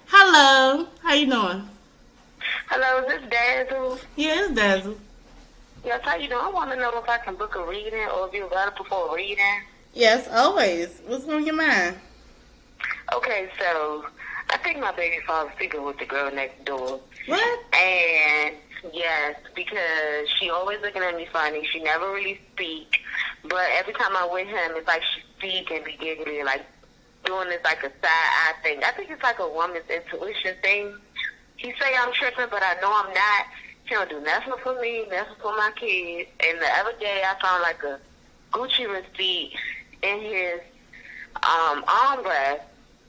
Hello. How you doing? Hello, is this Dazzle? Yeah, it's Dazzle. Yes, how you doing? I want to know if I can book a reading or if you're available for a reading. Yes, always. What's on your mind? Okay, so I think my baby father's sleeping with the girl next door. What? And yes, because she always looking at me funny. She never really speak. But every time I'm with him, it's like she speak and be giggly, like doing this like a side eye thing. I think it's like a woman's intuition thing. He say I'm tripping, but I know I'm not. He don't do nothing for me, nothing for my kids. And the other day, I found like a Gucci receipt in his armrest,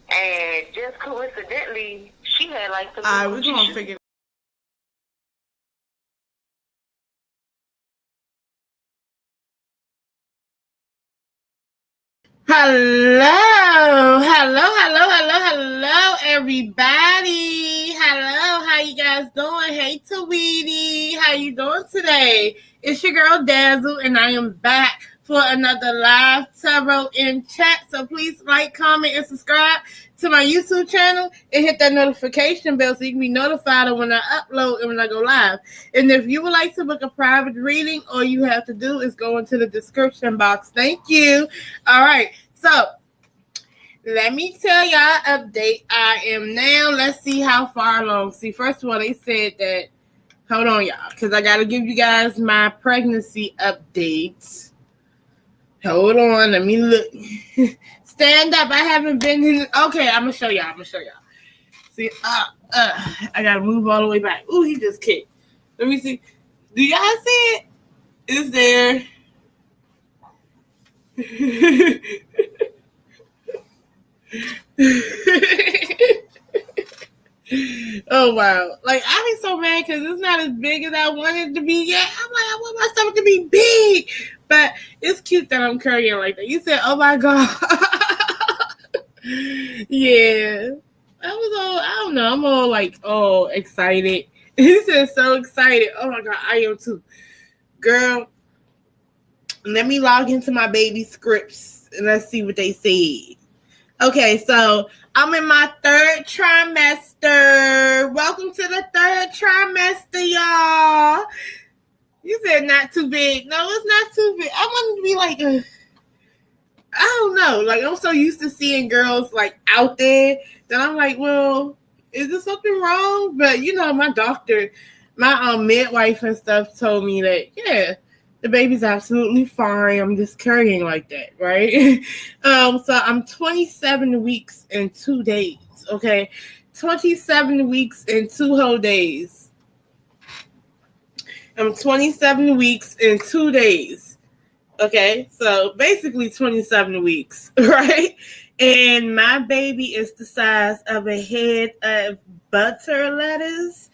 and just coincidentally, she had like some Alright, we're Gucci gonna shoes. figure. Hello, everybody. Hello, how you guys doing? Hey, Tweety, how you doing today? It's your girl Dazzle, and I am back for another live tarot in chat. So please like, comment, and subscribe to my YouTube channel and hit that notification bell so you can be notified of when I upload and when I go live. And if you would like to book a private reading, all you have to do is go into the description box. Thank you. All right. So let me tell y'all update. I am now, let's see how far along. See, first of all, they said that, hold on, y'all, because I got to give you guys my pregnancy updates. Hold on, let me look. Stand up. I haven't been in. Okay, I'm going to show y'all. See, I got to move all the way back. Ooh, he just kicked. Let me see. Do y'all see it? Is there? Oh wow. Like I be so mad because it's not as big as I wanted it to be yet. I'm like, I want my stomach to be big. But it's cute that I'm currying like that. You said, oh my God. Yeah. I don't know. I'm all like, oh, excited. He said so excited. Oh my God, I am too. Girl, let me log into my baby scripts and let's see what they say. Okay, so I'm in my third trimester. Welcome to the third trimester, y'all. You said not too big. No, it's not too big. I want to be like I don't know. Like I'm so used to seeing girls like out there that I'm like, well, is there something wrong? But you know, my doctor, my midwife and stuff told me that the baby's absolutely fine. I'm just carrying like that, right? So I'm 27 weeks and 2 days. Okay, 27 weeks and 2 whole days. I'm 27 weeks and 2 days. Okay, so basically 27 weeks, right? And my baby is the size of a head of butter lettuce.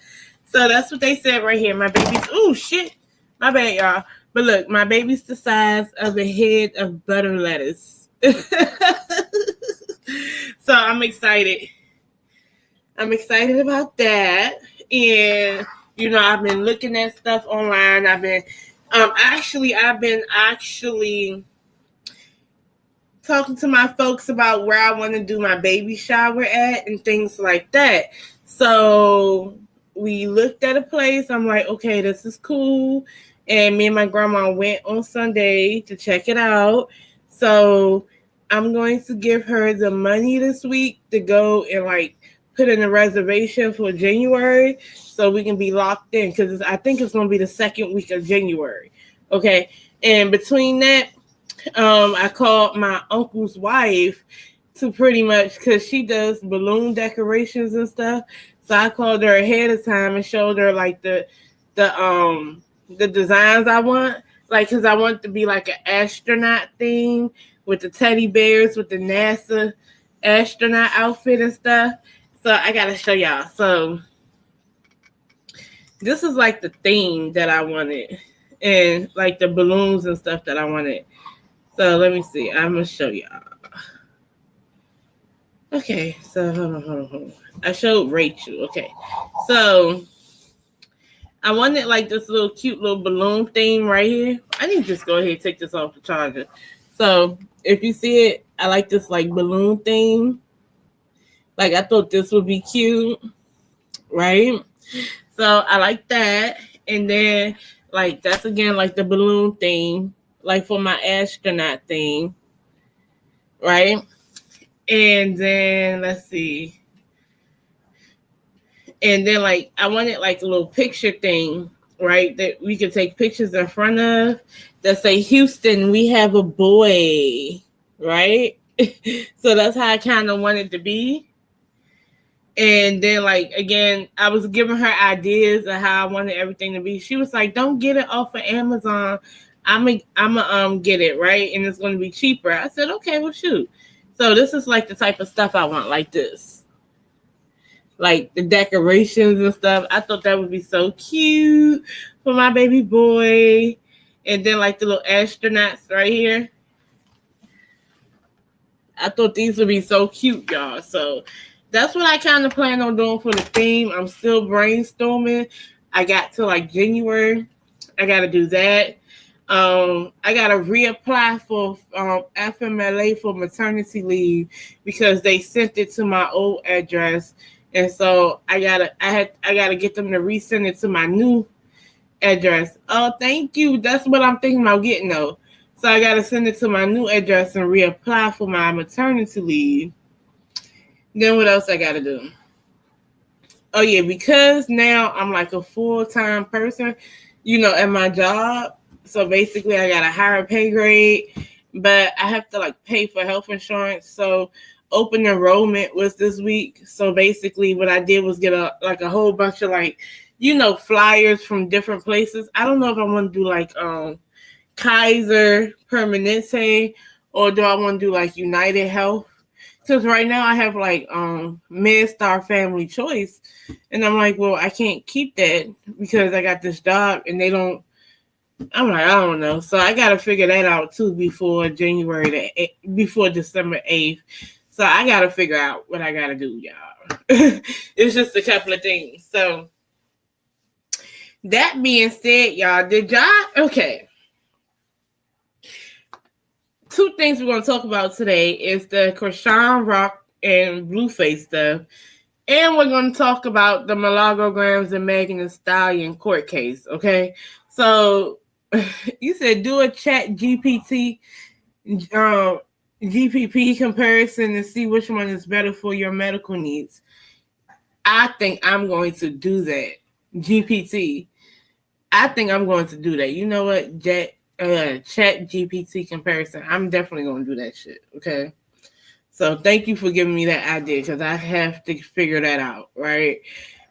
So that's what they said right here. My baby's, oh shit, my bad, y'all. But look, my baby's the size of a head of butter lettuce. So I'm excited. I'm excited about that. And, you know, I've been looking at stuff online. I've been talking to my folks about where I want to do my baby shower at and things like that. So we looked at a place. I'm like, okay, this is cool. And me and my grandma went on Sunday to check it out. So I'm going to give her the money this week to go and like put in a reservation for January so we can be locked in because I think it's going to be the second week of January. Okay. And between that, I called my uncle's wife to pretty much because she does balloon decorations and stuff. So I called her ahead of time and showed her like the designs I want, like because I want it to be like an astronaut theme with the teddy bears with the NASA astronaut outfit and stuff. So I gotta show y'all. So this is like the theme that I wanted, and like the balloons and stuff that I wanted. So let me see. I'm gonna show y'all. Okay, so hold on. I showed Rachel. Okay, so I wanted like this little cute little balloon theme right here. I need to just go ahead and take this off the charger. So if you see it, I like this like balloon theme. Like, I thought this would be cute, right? So I like that. And then, like, that's again like the balloon theme, like for my astronaut theme, right? And then let's see. And then, like, I wanted like a little picture thing, right? That we could take pictures in front of that say, Houston, we have a boy, right? So that's how I kind of wanted to be. And then, like, again, I was giving her ideas of how I wanted everything to be. She was like, don't get it off of Amazon. I'm get it, right? And it's going to be cheaper. I said, okay, well, shoot. So this is like the type of stuff I want, like this. Like the decorations and stuff. I thought that would be so cute for my baby boy. And then, like, the little astronauts right here. I thought these would be so cute, y'all. So that's what I kind of plan on doing for the theme. I'm still brainstorming. I got to like January. I got to do that. I got to reapply for FMLA for maternity leave because they sent it to my old address. And so I gotta get them to resend it to my new address. Oh, thank you. That's what I'm thinking about getting though. So I gotta send it to my new address and reapply for my maternity leave. Then what else I gotta do? Oh yeah, because now I'm like a full-time person, at my job. So basically I got a higher pay grade, but I have to like pay for health insurance. So open enrollment was this week. So basically what I did was get a whole bunch of like, flyers from different places. I don't know if I want to do like Kaiser Permanente or do I want to do like United Health? Because right now I have like MedStar Family Choice, and I'm like, well, I can't keep that because I got this job and they don't. I'm like, I don't know. So I got to figure that out too before December 8th. So I got to figure out what I got to do, y'all. It's just a couple of things. So that being said, y'all, okay. Two things we're going to talk about today is the Chrisean Rock and Blueface stuff. And we're going to talk about the Milagro, Gramz, and Megan Thee Stallion court case, okay? So you said do a chat GPT GPP comparison and see which one is better for your medical needs. I think I'm going to do that. GPT. I think I'm going to do that. You know what? Chat GPT comparison. I'm definitely going to do that shit. Okay. So thank you for giving me that idea because I have to figure that out. Right.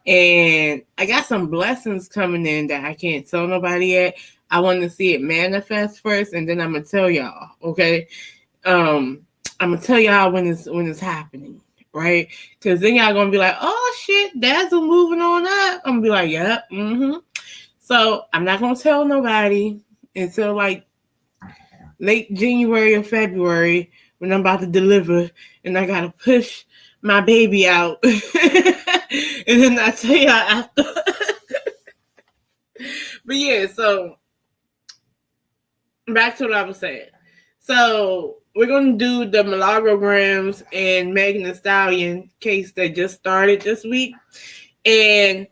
And I got some blessings coming in that I can't tell nobody yet. I want to see it manifest first, and then I'm going to tell y'all. Okay. I'm going to tell y'all when it's happening. Right. Because then y'all going to be like, oh shit, Dazzle moving on up. I'm going to be like, yep. Mm-hmm. So I'm not going to tell nobody until like late January or February when I'm about to deliver and I got to push my baby out. And then I tell y'all after. But yeah, so back to what I was saying. So we're going to do the Milagro, Gramz, and Megan Thee Stallion case that just started this week. And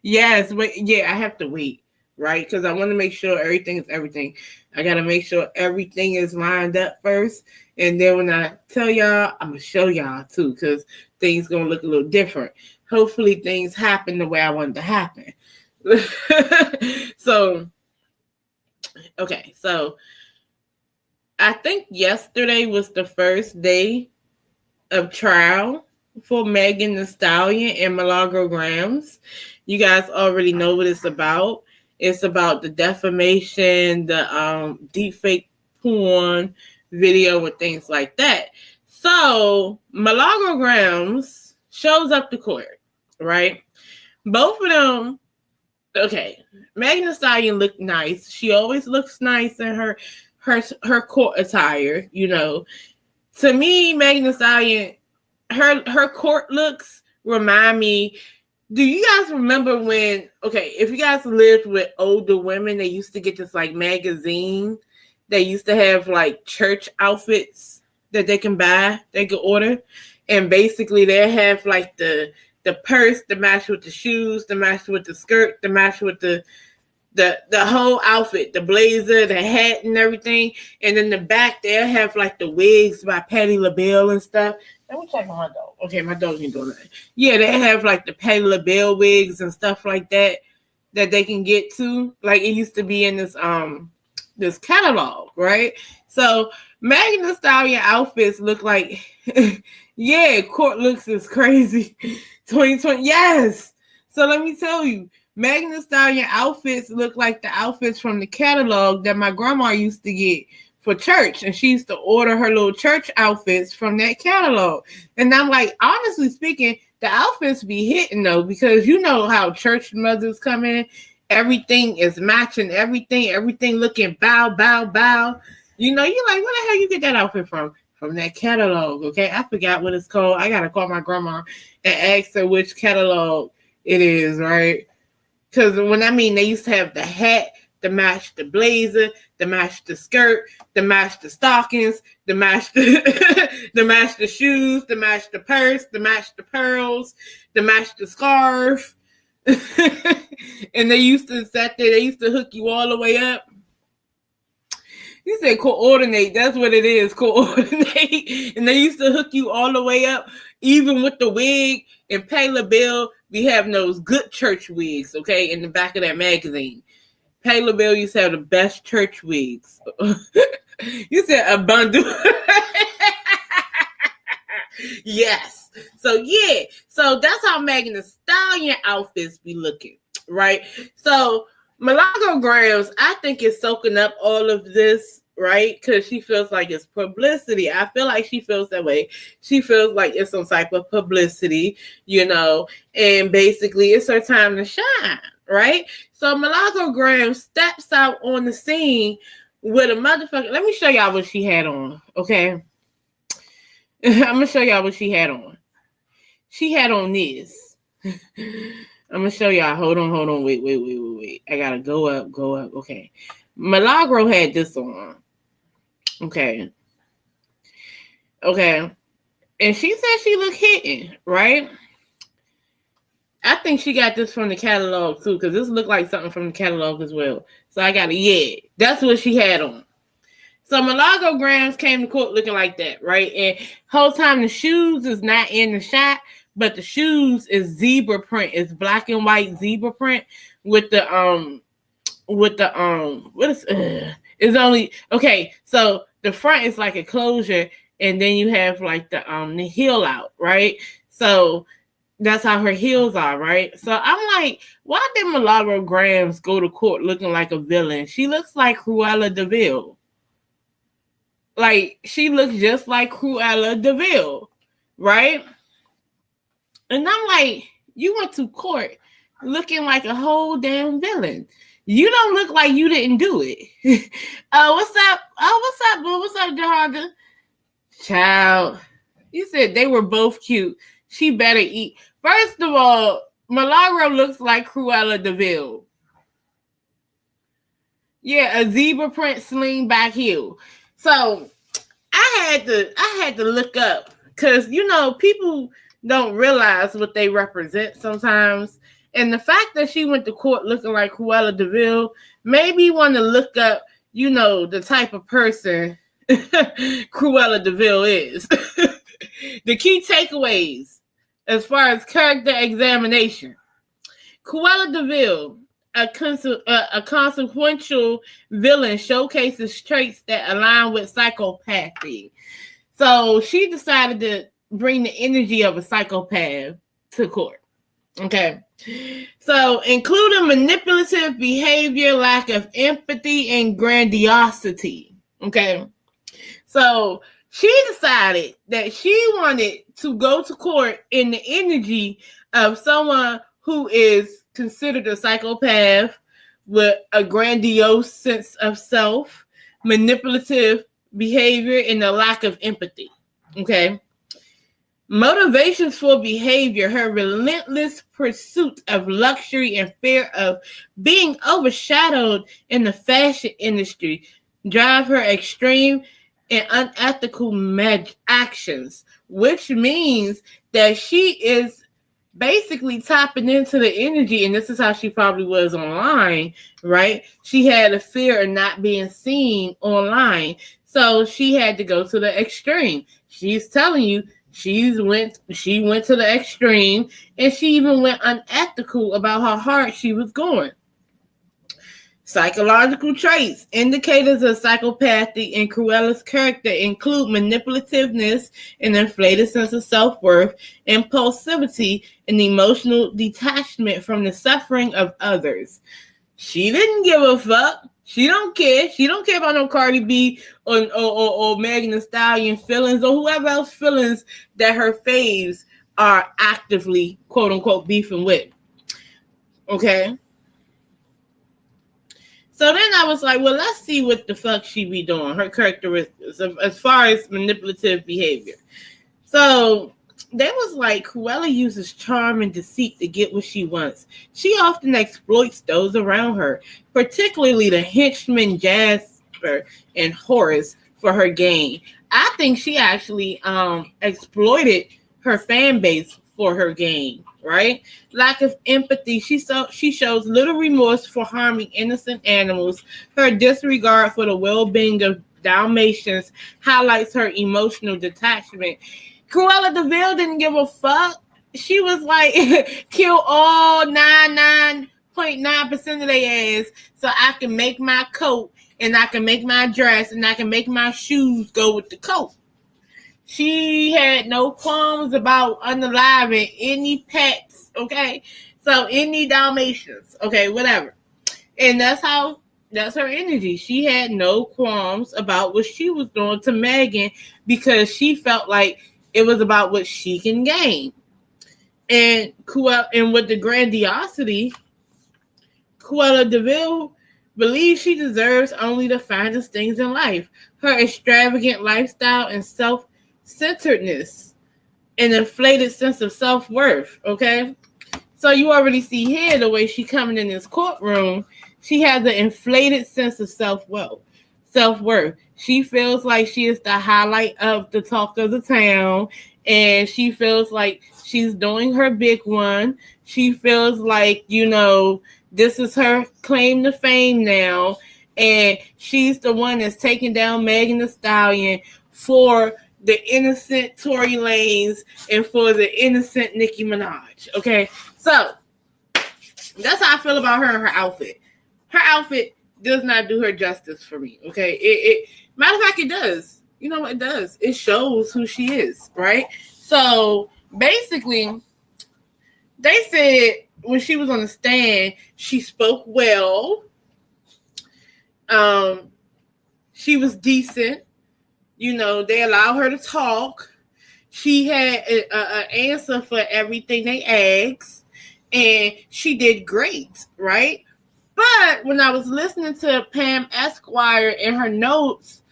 yes, but yeah, I have to wait, right? Because I want to make sure everything is everything. I got to make sure everything is lined up first. And then when I tell y'all, I'm going to show y'all too, because things going to look a little different. Hopefully things happen the way I want it to happen. So, okay. So I think yesterday was the first day of trial for Megan Thee Stallion and Milagro, Gramz. You guys already know what it's about. It's about the defamation, the deepfake porn video and things like that. So Milagro, Gramz shows up to court, right? Both of them, okay. Megan Thee Stallion looked nice. She always looks nice in her court attire, To me, Megan Thee Stallion, her court looks remind me. Do you guys remember when, if you guys lived with older women, they used to get this like magazine. They used to have like church outfits that they can buy, they can order. And basically they have like the purse to match with the shoes, to match with the skirt, to match with the whole outfit, the blazer, the hat, and everything. And in the back, they'll have like the wigs by Patti LaBelle and stuff. Let me check on my dog. Okay, my dog ain't doing that. Yeah, they have like the Patti LaBelle wigs and stuff like that they can get to. Like it used to be in this catalog, right? So Megan Thee Stallion outfits look like, yeah, court looks is crazy. 2020, yes. So let me tell you, Megan Thee Stallion outfits look like the outfits from the catalog that my grandma used to get for church. And she used to order her little church outfits from that catalog. And I'm like, honestly speaking, the outfits be hitting though, because you know how church mothers come in. Everything is matching everything looking bow. You know, you're like, where the hell you get that outfit from? From that catalog, okay? I forgot what it's called. I got to call my grandma and ask her which catalog it is, right? Because they used to have the hat to match the blazer, to match the skirt, to match the stockings, to match to match the shoes, to match the purse, to match the pearls, to match the scarf. And they used to sit there, they used to hook you all the way up. You said coordinate, that's what it is, coordinate. And they used to hook you all the way up, even with the wig. And Patti LaBelle be having those good church wigs, okay, in the back of that magazine. Patti LaBelle used to have the best church wigs. You said a bundle. Yes. So, yeah. So, that's how Megan Thee Stallion outfits be looking, right? So, Milagro Gramz, I think, is soaking up all of this, right? Because she feels like it's publicity. I feel like she feels that way. She feels like it's some type of publicity, you know, and basically it's her time to shine, right? So Milagro Gramz steps out on the scene with a motherfucker. Let me show y'all what she had on, okay? I'm going to show y'all what she had on. She had on this. I'm going to show y'all. Hold on. Wait. I got to go up. Okay. Milagro had this on. Okay. And she said she looked hitting, right? I think she got this from the catalog too, because this looked like something from the catalog as well. So I got it. Yeah, that's what she had on. So Milagro Gramz came to court looking like that, right? And whole time the shoes is not in the shot, but the shoes is zebra print. It's black and white zebra print with the what is it's only okay. So the front is like a closure, and then you have like the heel out, right? So that's how her heels are, right? So I'm like, why did Milagro Gramz go to court looking like a villain? She looks like Cruella de Vil. Like, she looks just like Cruella de Vil, right? And I'm like, you went to court looking like a whole damn villain. You don't look like you didn't do it. What's up? What's up, boo? What's up, Jahanda? Child, you said they were both cute. She better eat. First of all, Milagro looks like Cruella de Vil. Yeah, a zebra print sling back heel. So I had to look up, because you know people don't realize what they represent sometimes. And the fact that she went to court looking like Cruella de Vil made me want to look up, you know, the type of person Cruella de Vil is. The key takeaways as far as character examination. Cruella de Vil, a consequential villain, showcases traits that align with psychopathy. So she decided to bring the energy of a psychopath to court. Okay. So including manipulative behavior, lack of empathy, and grandiosity. Okay. So she decided that she wanted to go to court in the energy of someone who is considered a psychopath with a grandiose sense of self, manipulative behavior, and a lack of empathy. Okay. Motivations for behavior: her relentless pursuit of luxury and fear of being overshadowed in the fashion industry drive her extreme and unethical actions, which means that she is basically tapping into the energy, and this is how she probably was online, right? She had a fear of not being seen online, so she had to go to the extreme. She's telling you she went to the extreme, and she even went unethical about how hard she was going. Psychological traits. Indicators of psychopathy and Cruella's character include manipulativeness, an inflated sense of self-worth, impulsivity, and emotional detachment from the suffering of others. She didn't give a fuck. She don't care. She don't care about no Cardi B or Megan Thee Stallion feelings or whoever else feelings that her faves are actively, quote unquote, beefing with. Okay? So then I was like, well, let's see what the fuck she be doing, her characteristics as far as manipulative behavior. So they was like, Cruella uses charm and deceit to get what she wants. She often exploits those around her, particularly the henchmen Jasper and Horace, for her gain. I think she actually exploited her fan base for her gain. Right? Lack of empathy. She shows little remorse for harming innocent animals. Her disregard for the well-being of Dalmatians highlights her emotional detachment. Cruella de Vil didn't give a fuck. She was like, kill all 99.9% of their ass so I can make my coat and I can make my dress and I can make my shoes go with the coat. She had no qualms about unaliving any pets, okay? So any Dalmatians, okay, whatever. And that's her energy. She had no qualms about what she was doing to Megan because she felt like it was about what she can gain. And with the grandiosity, Cruella de Vil believes she deserves only the finest things in life. Her extravagant lifestyle and self-centeredness, an inflated sense of self-worth, okay? So you already see here the way she coming in this courtroom, she has an inflated sense of self-worth. She feels like she is the highlight of the talk of the town, and she feels like she's doing her big one. She feels like, this is her claim to fame now, and she's the one that's taking down Megan Thee Stallion for the innocent Tory Lanez and for the innocent Nicki Minaj. Okay, so that's how I feel about her and her outfit. Her outfit does not do her justice for me. Okay, it matter of fact, it does. You know what it does? It shows who she is, right? So basically, they said when she was on the stand, she spoke well. She was decent. They allowed her to talk. She had an answer for everything they asked, and she did great, right? But when I was listening to Pam Esquire and her notes,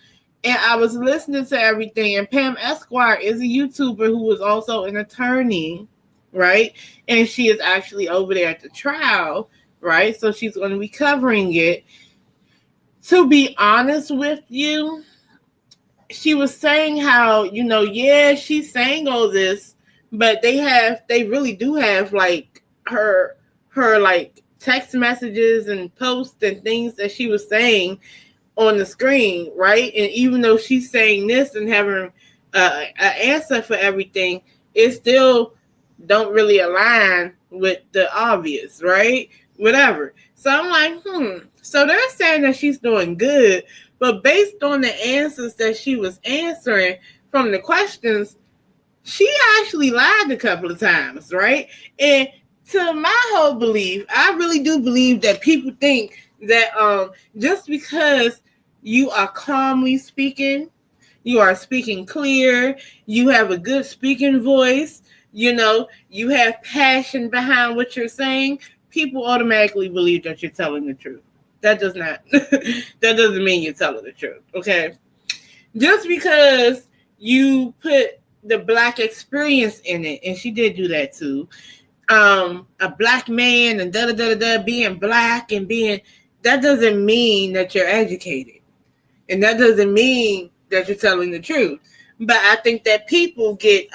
and I was listening to everything, and Pam Esquire is a YouTuber who was also an attorney, right? And she is actually over there at the trial, right? So she's going to be covering it. To be honest with you, she was saying how, she's saying all this, but they really do have like her like text messages and posts and things that she was saying on the screen, right? And even though she's saying this and having an answer for everything, it still don't really align with the obvious, right? Whatever. So I'm like, So they're saying that she's doing good, but based on the answers that she was answering from the questions, she actually lied a couple of times, right? And to my whole belief, I really do believe that people think that just because you are calmly speaking, you are speaking clear, you have a good speaking voice, you have passion behind what you're saying, people automatically believe that you're telling the truth. That doesn't mean you're telling the truth, okay? Just because you put the Black experience in it, and she did do that too, a Black man and being Black and that doesn't mean that you're educated. And that doesn't mean that you're telling the truth. But I think that people get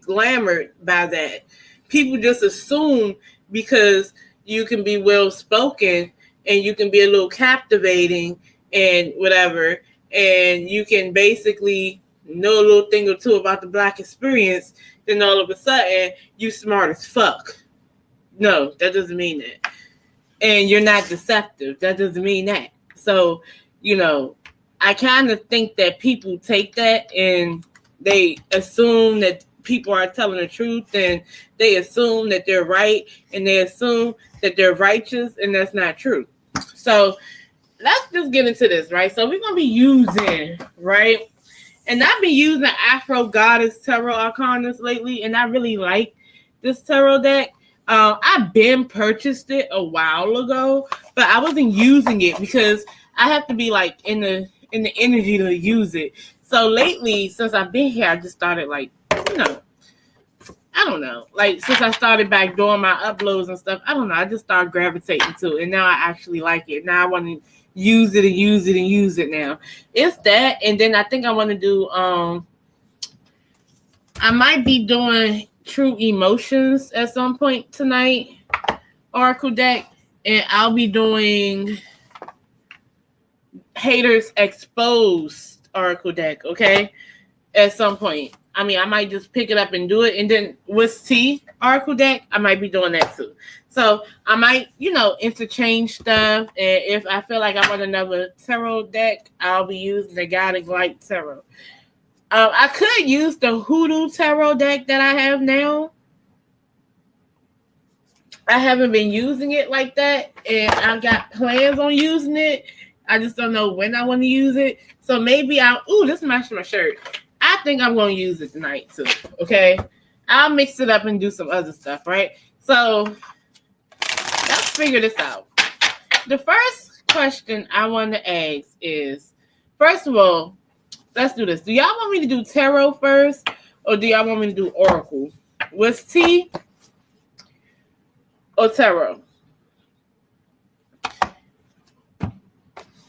glamored by that. People just assume because you can be well spoken and you can be a little captivating and whatever, and you can basically know a little thing or two about the Black experience, then all of a sudden you smart as fuck. No, that doesn't mean that. And you're not deceptive. That doesn't mean that. So, I kind of think that people take that and they assume that people are telling the truth, and they assume that they're right, and they assume that they're righteous, and that's not true. So let's just get into this, right? So we're going to be using, right? And I've been using Afro Goddess Tarot Arcanas lately, and I really like this tarot deck. I've been purchased it a while ago, but I wasn't using it because I have to be like in the energy to use it. So lately, since I've been here, I just started like, I don't know. Like since I started back doing my uploads and stuff, I don't know. I just started gravitating to it, and now I actually like it. Now I want to use it and use it and use it now. It's that, and then I think I want to do. I might be doing True Emotions at some point tonight, Oracle deck, and I'll be doing Haters Exposed Oracle deck, okay, at some point. I mean, I might just pick it up and do it, and then with T Oracle deck, I might be doing that too. So I might, interchange stuff, and if I feel like I want another tarot deck, I'll be using the Guiding Light Tarot. I could use the Hoodoo Tarot deck that I have now. I haven't been using it like that, and I've got plans on using it. I just don't know when I want to use it. So maybe this matches my shirt. I think I'm going to use it tonight too, okay? I'll mix it up and do some other stuff, right? So let's figure this out. The first question I want to ask is, first of all, let's do this. Do y'all want me to do tarot first, or do y'all want me to do oracle? What's T or tarot?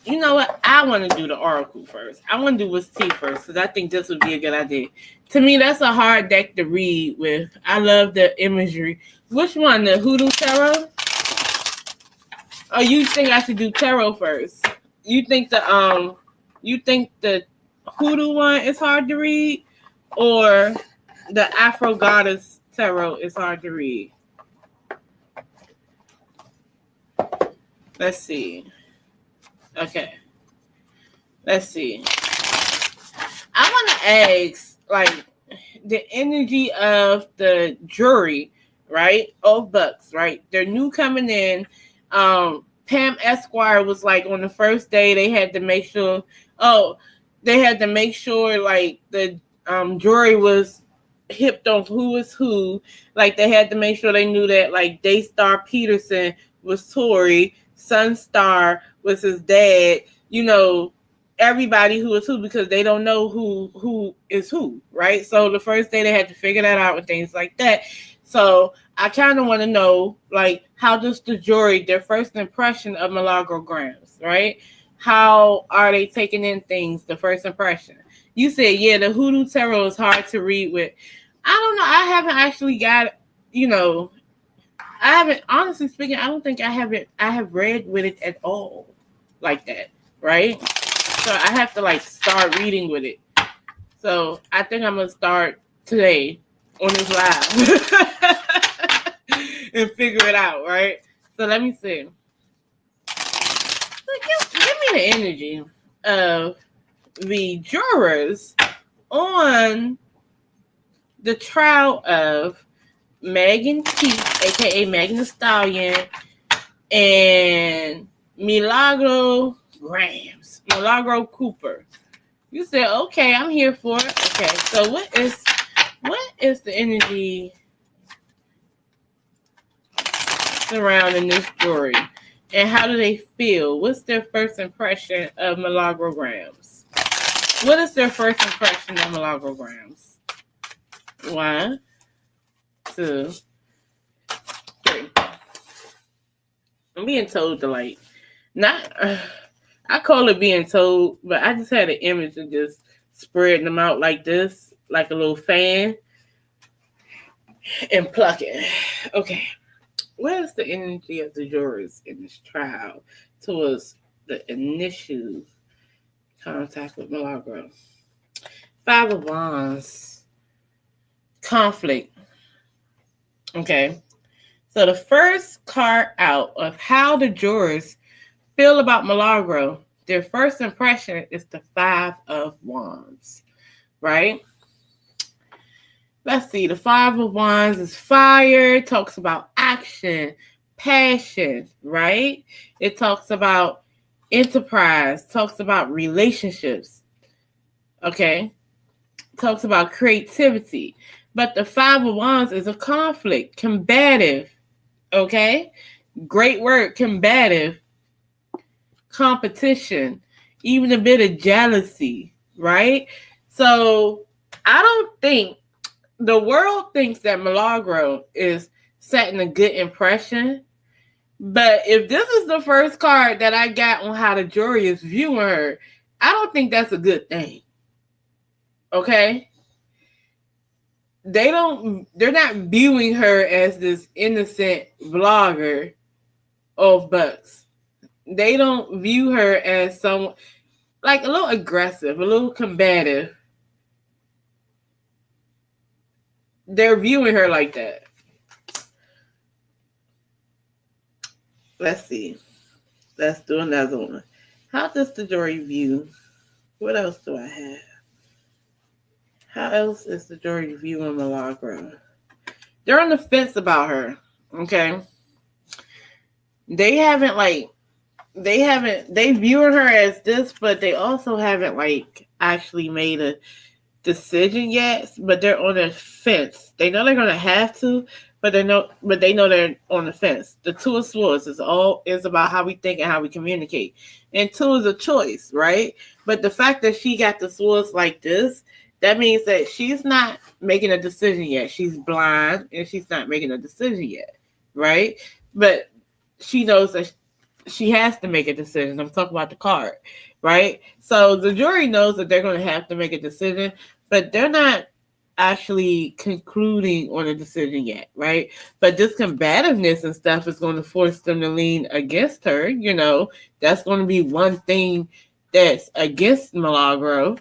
You know what? I want to do the oracle first. I want to do what's T first because I think this would be a good idea. To me, that's a hard deck to read with. I love the imagery. Which one? The Hoodoo Tarot? Or you think I should do tarot first? You think the Hoodoo one is hard to read, or the Afro Goddess Tarot is hard to read? Let's see. Okay. Let's see. I want to ask, like, the energy of the jury, right? Of Bucks, right? They're new coming in. Pam Esquire was like on the first day they had to make sure. Like the jury was hipped on who is who. Like they had to make sure they knew that like Daystar Peterson was Tory, Sunstar was his dad. Everybody who is who because they don't know who is who, right? So the first day they had to figure that out and things like that. So I kind of want to know, like, how does the jury, their first impression of Milagro Gramz, right? How are they taking in things, the first impression? You said, yeah, the Hoodoo Tarot is hard to read with. I don't know. I haven't actually got, honestly speaking, I don't think I have read with it at all like that, right? So I have to, like, start reading with it. So I think I'm going to start today on this live and figure it out, right? So let me see. So give me the energy of the jurors on the trial of Megan Keith, aka Megan Thee Stallion, and Milagro Gramz, Milagro Cooper. You said, okay, I'm here for it. Okay, so what is the energy surrounding this jury? And how do they feel? What's their first impression of Milagro Gramz? What is their first impression of Milagro Gramz? 1, 2, 3. I'm being told to, like, not... I call it being told, but I just had an image of just spreading them out like this, like a little fan, and plucking. Okay. Where's the energy of the jurors in this trial towards the initial contact with Milagro? Five of Wands. Conflict. Okay. So the first card out of how the jurors feel about Milagro, their first impression is the Five of Wands, right? Let's see. The Five of Wands is fire. It talks about action, passion, right? It talks about enterprise, talks about relationships, okay? It talks about creativity. But the Five of Wands is a conflict, combative, okay? Great word, combative, competition, even a bit of jealousy, right? So I don't think the world thinks that Milagro is setting a good impression. But if this is the first card that I got on how the jury is viewing her, I don't think that's a good thing. Okay? They're not viewing her as this innocent vlogger of bucks. They don't view her as someone like a little aggressive, a little combative. They're viewing her like that. Let's see. Let's do another one. How does the jury view? What else do I have? How else is the jury viewing Milagro? They're on the fence about her. Okay. They viewing her as this, but they also haven't actually made a decision yet. But they're on the fence. They know they're gonna have to, but they know they're on the fence. The Two of Swords is about how we think and how we communicate, and two is a choice, right? But the fact that she got the swords like this, that means that she's not making a decision yet. She's blind and she's not making a decision yet, right? But she knows that she has to make a decision. I'm talking about the card, right? So the jury knows that they're going to have to make a decision, but they're not actually concluding on a decision yet, right? But this combativeness and stuff is going to force them to lean against her. You know, that's going to be one thing that's against Milagro.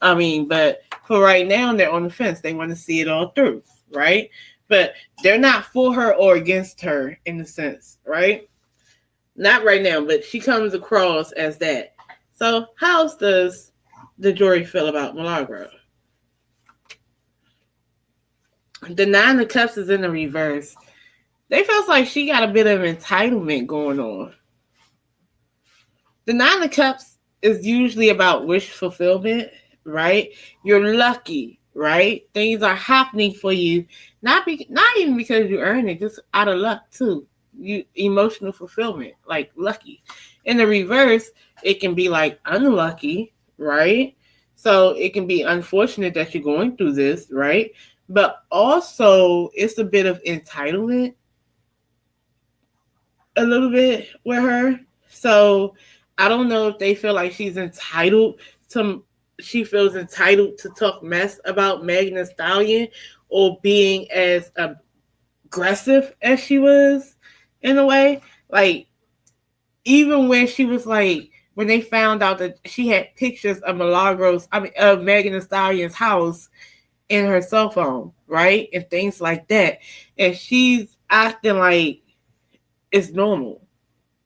But for right now, they're on the fence. They want to see it all through, right? But they're not for her or against her in a sense, right? Not right now, but she comes across as that. So how else does the jury feel about Milagro? The Nine of Cups is in the reverse. They feel like she got a bit of entitlement going on. The Nine of Cups is usually about wish fulfillment, right? You're lucky, right? Things are happening for you, not even because you earned it, just out of luck too. You emotional fulfillment, like lucky. In the reverse, it can be like unlucky, right? So it can be unfortunate that you're going through this, right? But also it's a bit of entitlement, a little bit with her. So I don't know if they feel like she feels entitled to talk mess about Megan Thee Stallion or being as aggressive as she was in a way. Like, even when she was when they found out that she had pictures of of Megan Thee Stallion's house in her cell phone, right? And things like that. And she's acting like it's normal,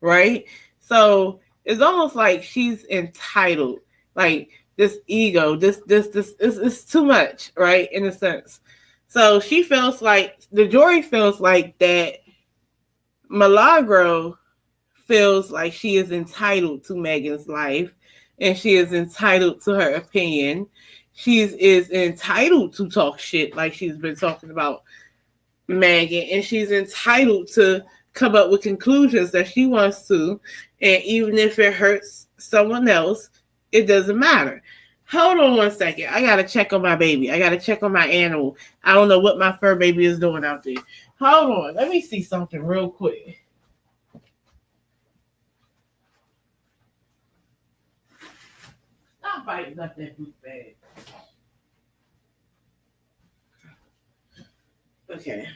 right? So it's almost like she's entitled. Like, this ego, this is too much, right? In a sense. So she feels like, the jury feels like that Milagro feels like she is entitled to Megan's life, and she is entitled to her opinion. She is entitled to talk shit like she's been talking about Megan, and she's entitled to come up with conclusions that she wants to, and even if it hurts someone else, it doesn't matter. Hold on one second. I gotta check on my baby. I gotta check on my animal. I don't know what my fur baby is doing out there. Hold on. Let me see something real quick. Stop biting up that book bag. Okay.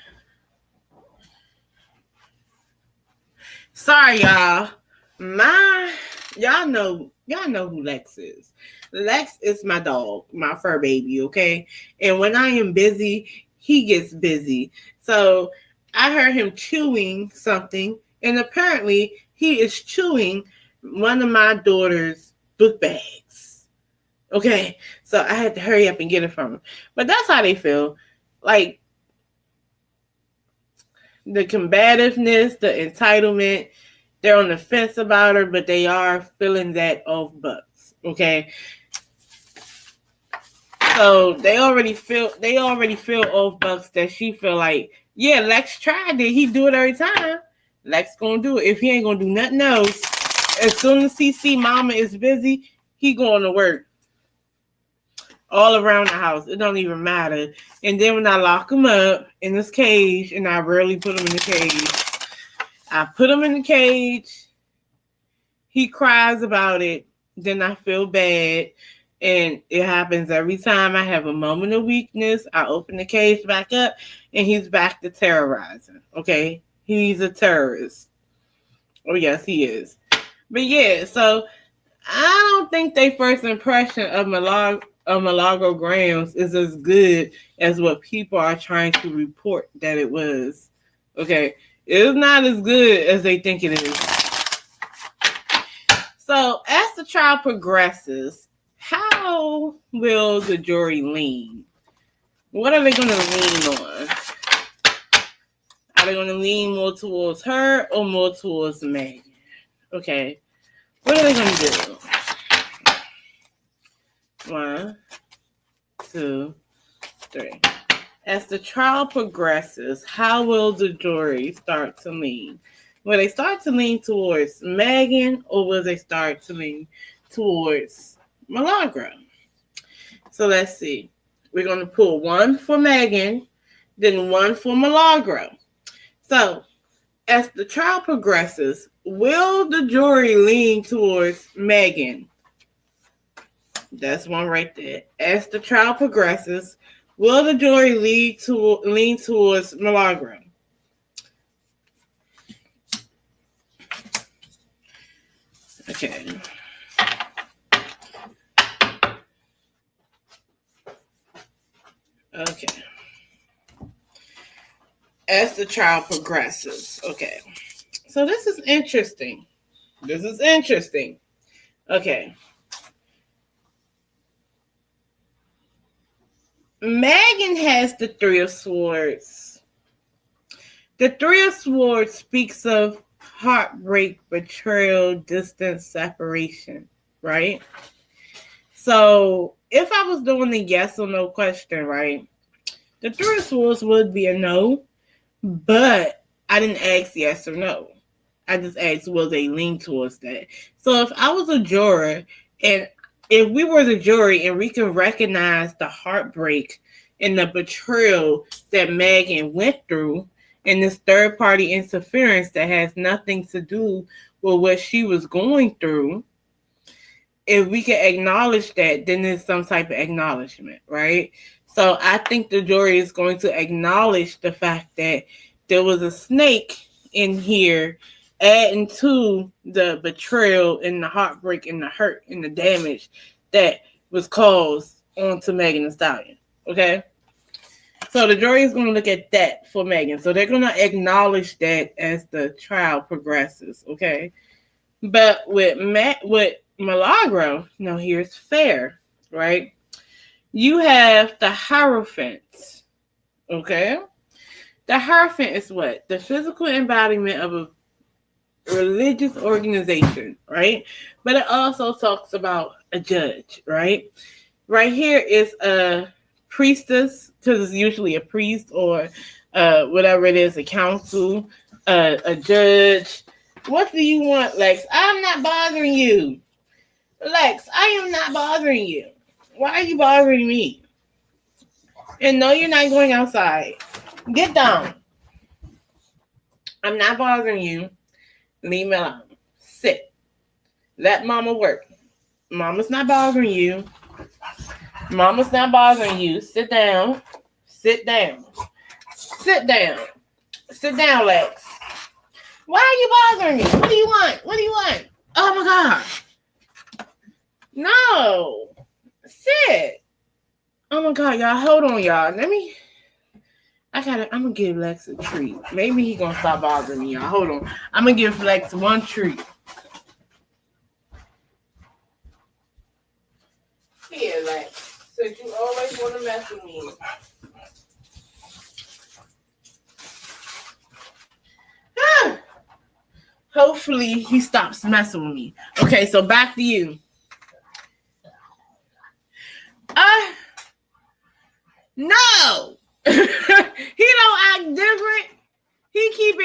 Sorry, y'all. Y'all know who Lex is. Lex is my dog, my fur baby, okay? And when I am busy, he gets busy. So I heard him chewing something, and apparently he is chewing one of my daughter's book bags. Okay, so I had to hurry up and get it from him. But that's how they feel. Like the combativeness, the entitlement, they're on the fence about her, but they are feeling that off bucks. Okay. So they already feel off bucks that she feel like, yeah, Lex tried it. He do it every time. Lex gonna do it. If he ain't gonna do nothing else, as soon as he see mama is busy, he going to work. All around the house. It don't even matter. And then when I lock him up in this cage, and I rarely put him in the cage, I put him in the cage. He cries about it. Then I feel bad. And it happens every time I have a moment of weakness. I open the cage back up, and he's back to terrorizing. Okay? He's a terrorist. Oh, yes, he is. But yeah, so I don't think their first impression of Milagro Gramz is as good as what people are trying to report that it was. Okay? It's not as good as they think it is. So, as the trial progresses, how will the jury lean? What are they going to lean on? Are they going to lean more towards her or more towards Megan? Okay. What are they going to do? 1, 2, 3. As the trial progresses, how will the jury start to lean? Will they start to lean towards Megan, or will they start to lean towards Milagro? So let's see. We're going to pull 1 for Megan, then 1 for Milagro. So as the trial progresses, will the jury lean towards Megan? That's 1 right there. As the trial progresses, will the jury lean towards Milagro? Okay. Okay. As the trial progresses. Okay. So this is interesting. Okay. Megan has the 3 of Swords. The 3 of Swords speaks of heartbreak, betrayal, distance, separation, right? So if I was doing the yes or no question, right, the 3 of Swords would be a no, but I didn't ask yes or no. I just asked, will they lean towards that? So if I was a juror, and if we were the jury and we can recognize the heartbreak and the betrayal that Megan went through, and this third-party interference that has nothing to do with what she was going through, if we can acknowledge that, then there's some type of acknowledgement, right? So I think the jury is going to acknowledge the fact that there was a snake in here adding to the betrayal and the heartbreak and the hurt and the damage that was caused onto Megan Thee Stallion, okay? So the jury is going to look at that for Megan. So they're going to acknowledge that as the trial progresses, okay? But with Milagro, now here's fair, right? You have the Hierophant, okay? The Hierophant is what? The physical embodiment of a religious organization, right? But it also talks about a judge, right? Right here is a priestess, because it's usually a priest or whatever it is, a council, a judge. What do you want, Lex? I'm not bothering you. Lex, I am not bothering you. Why are you bothering me? And no, you're not going outside. Get down. I'm not bothering you. Leave me alone. Sit. Let mama work. Mama's not bothering you. Mama's not bothering you. Sit down. Sit down. Sit down. Sit down, Lex. Why are you bothering me? What do you want? What do you want? Oh my God. No. Sit. Oh my God, y'all. Hold on, y'all. I'm gonna give Lex a treat. Maybe he gonna stop bothering me, y'all. Hold on. I'm gonna give Lex one treat. Here, Lex. Since you always want to mess with me. Hopefully he stops messing with me. Okay, so back to you. No. He don't act different. He keep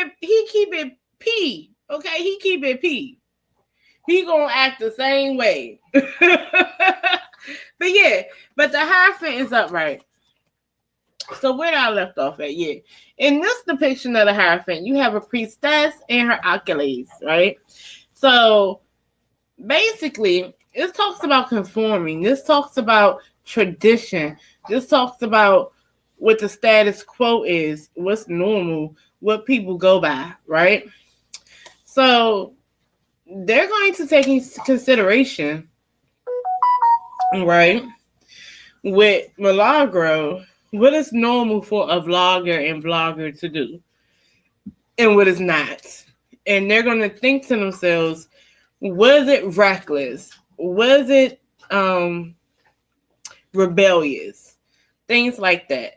it P. Okay, he keep it P. He gonna act the same way. But yeah, but the Hierophant is upright. So where did I left off at? Yeah. In this depiction of the Hierophant, you have a priestess and her accolades, right? So basically, it talks about conforming. This talks about tradition. This talks about what the status quo is, what's normal, what people go by, right? So they're going to take into consideration, right, with Milagro, what is normal for a vlogger and vlogger to do and what is not. And they're going to think to themselves, was it reckless? Was it rebellious? Things like that.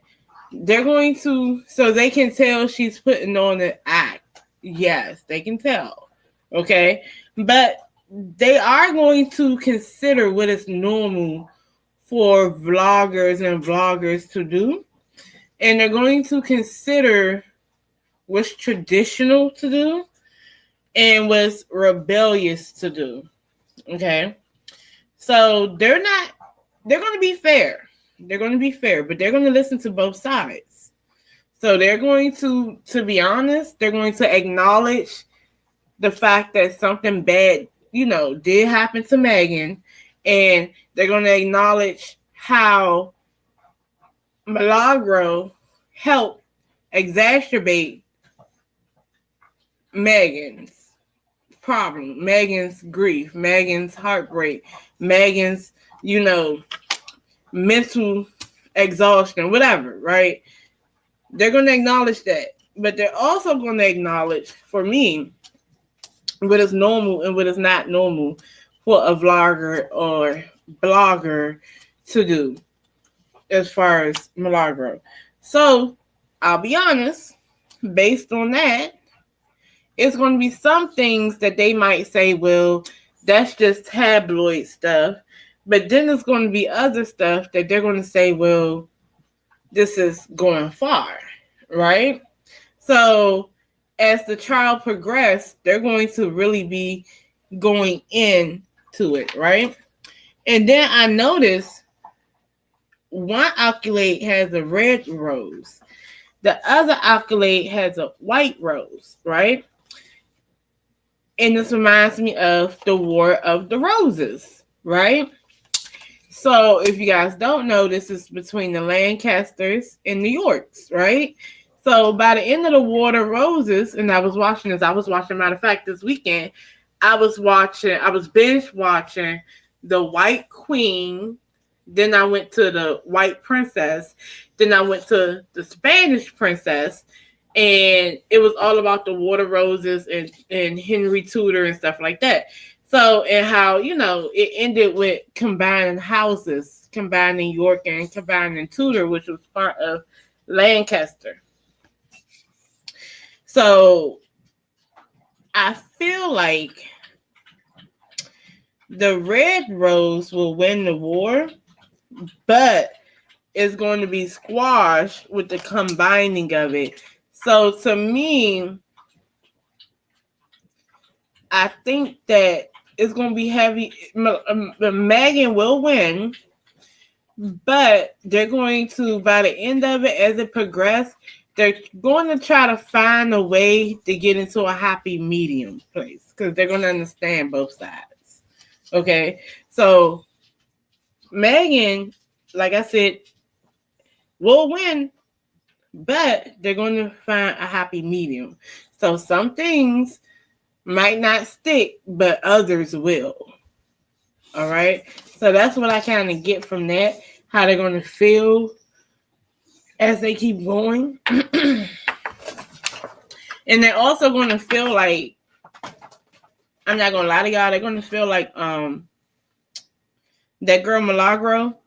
They're going to, so they can tell she's putting on an act. Yes, they can tell. Okay? But they are going to consider what is normal for vloggers and vloggers to do. And they're going to consider what's traditional to do and what's rebellious to do. Okay? So they're going to be fair. They're going to be fair, but they're going to listen to both sides. So they're going to be honest, they're going to acknowledge the fact that something bad, did happen to Megan, and they're going to acknowledge how Milagro helped exacerbate Megan's problem, Megan's grief, Megan's heartbreak, Megan's, mental exhaustion, whatever, right? They're going to acknowledge that. But they're also going to acknowledge, for me, what is normal and what is not normal for a vlogger or blogger to do as far as Milagro. So, I'll be honest, based on that, it's going to be some things that they might say, well, that's just tabloid stuff. But then there's going to be other stuff that they're going to say, well, this is going far, right? So as the trial progresses, they're going to really be going into it, right? And then I noticed one accolade has a red rose. The other accolade has a white rose, right? And this reminds me of the War of the Roses, right? So if you guys don't know, this is between the Lancasters and the Yorks, right? So by the end of the War of Roses, and I was watching, matter of fact, this weekend, I was binge watching the White Queen. Then I went to the White Princess. Then I went to the Spanish Princess. And it was all about the War of Roses and Henry Tudor and stuff like that. So, and how, it ended with combining houses, combining York and combining Tudor, which was part of Lancaster. So, I feel like the Red Rose will win the war, but it's going to be squashed with the combining of it. So, to me, I think that it's going to be heavy. Megan will win, but they're going to, by the end of it, as it progresses, they're going to try to find a way to get into a happy medium place because they're going to understand both sides. Okay? So Megan, like I said, will win, but they're going to find a happy medium. So some things might not stick, but others will. All right. So that's what I kind of get from that. How they're going to feel as they keep going. And they're also going to feel like, I'm not going to lie to y'all, they're going to feel like that girl Milagro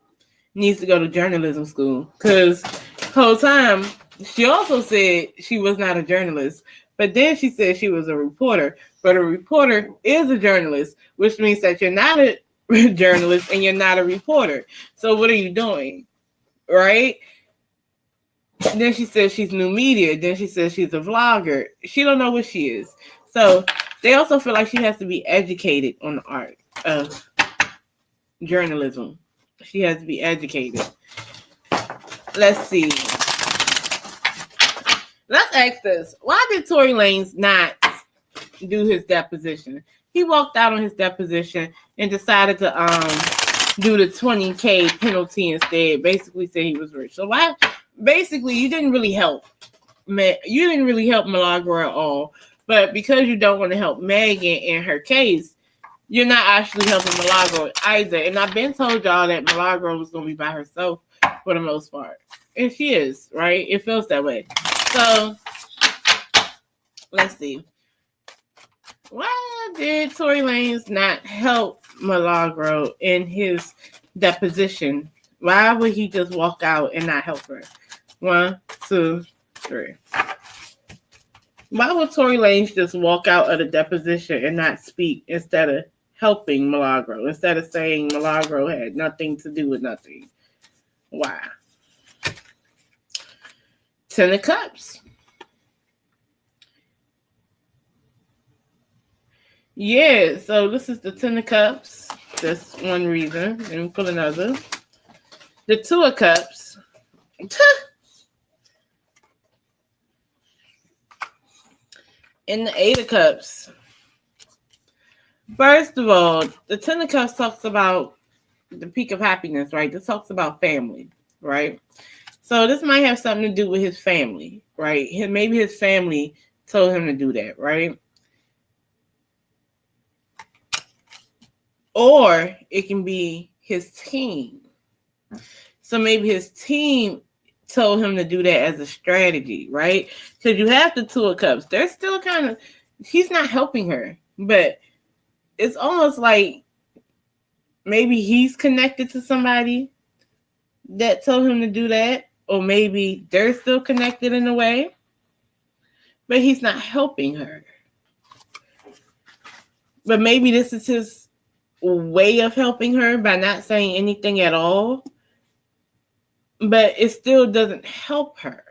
needs to go to journalism school. Because the whole time, she also said she was not a journalist. But then she said she was a reporter. But a reporter is a journalist, which means that you're not a journalist and you're not a reporter. So what are you doing? Right? Then she says she's new media. Then she says she's a vlogger. She don't know what she is. So they also feel like she has to be educated on the art of journalism. She has to be educated. Let's see. Let's ask this. Why did Tory Lanez not do his deposition? He walked out on his deposition and decided to do the $20,000 penalty instead. Basically said he was rich. So why? Basically, you didn't really help. You didn't really help Milagro at all. But because you don't want to help Megan in her case, you're not actually helping Milagro either. And I've been told y'all that Milagro was going to be by herself for the most part. And she is, right? It feels that way. So, let's see. Why did Tory Lanez not help Milagro in his deposition? Why would he just walk out and not help her? 1, 2, 3. Why would Tory Lanez just walk out of the deposition and not speak instead of helping Milagro? Instead of saying Milagro had nothing to do with nothing? Why? 10 of Cups. Yeah, so this is the 10 of Cups. That's one reason. Let me pull another. The 2 of Cups. And the 8 of Cups. First of all, the 10 of Cups talks about the peak of happiness, right? This talks about family, right? So this might have something to do with his family, right? Maybe his family told him to do that, right? Or it can be his team. So maybe his team told him to do that as a strategy, right? Because you have the 2 of Cups. They're still kind of, he's not helping her, but it's almost like maybe he's connected to somebody that told him to do that, or maybe they're still connected in a way, but he's not helping her. But maybe this is his way of helping her by not saying anything at all. But it still doesn't help her.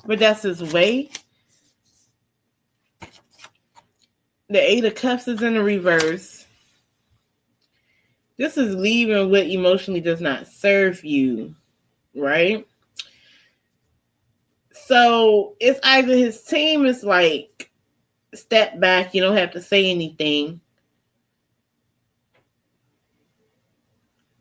But that's his way. The 8 of Cups is in the reverse. This is leaving what emotionally does not serve you, right? So it's either his team is like, step back, you don't have to say anything.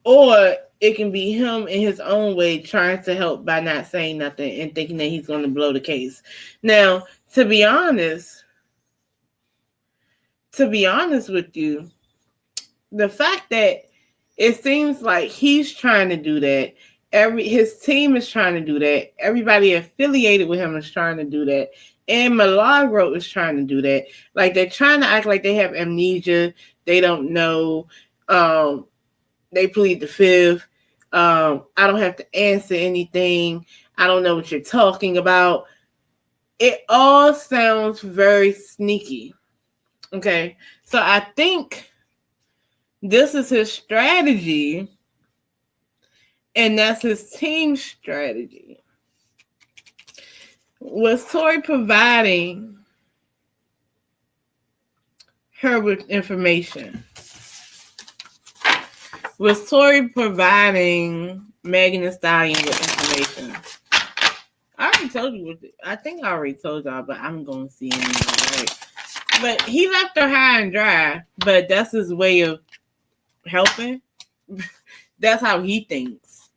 Or it can be him in his own way trying to help by not saying nothing and thinking that he's going to blow the case. Now, to be honest with you, the fact that it seems like he's trying to do that, his team is trying to do that, everybody affiliated with him is trying to do that, and Milagro is trying to do that. Like, they're trying to act like they have amnesia, they don't know, they plead the fifth. I don't have to answer anything. I don't know what you're talking about. It all sounds very sneaky. Okay. So I think this is his strategy. And that's his team's strategy. Was Tory providing her with information? Was Tory providing Megan Thee Stallion with information? I already told you. I think I already told y'all, but I'm going to see him anyway. But he left her high and dry, but that's his way of helping. That's how he thinks.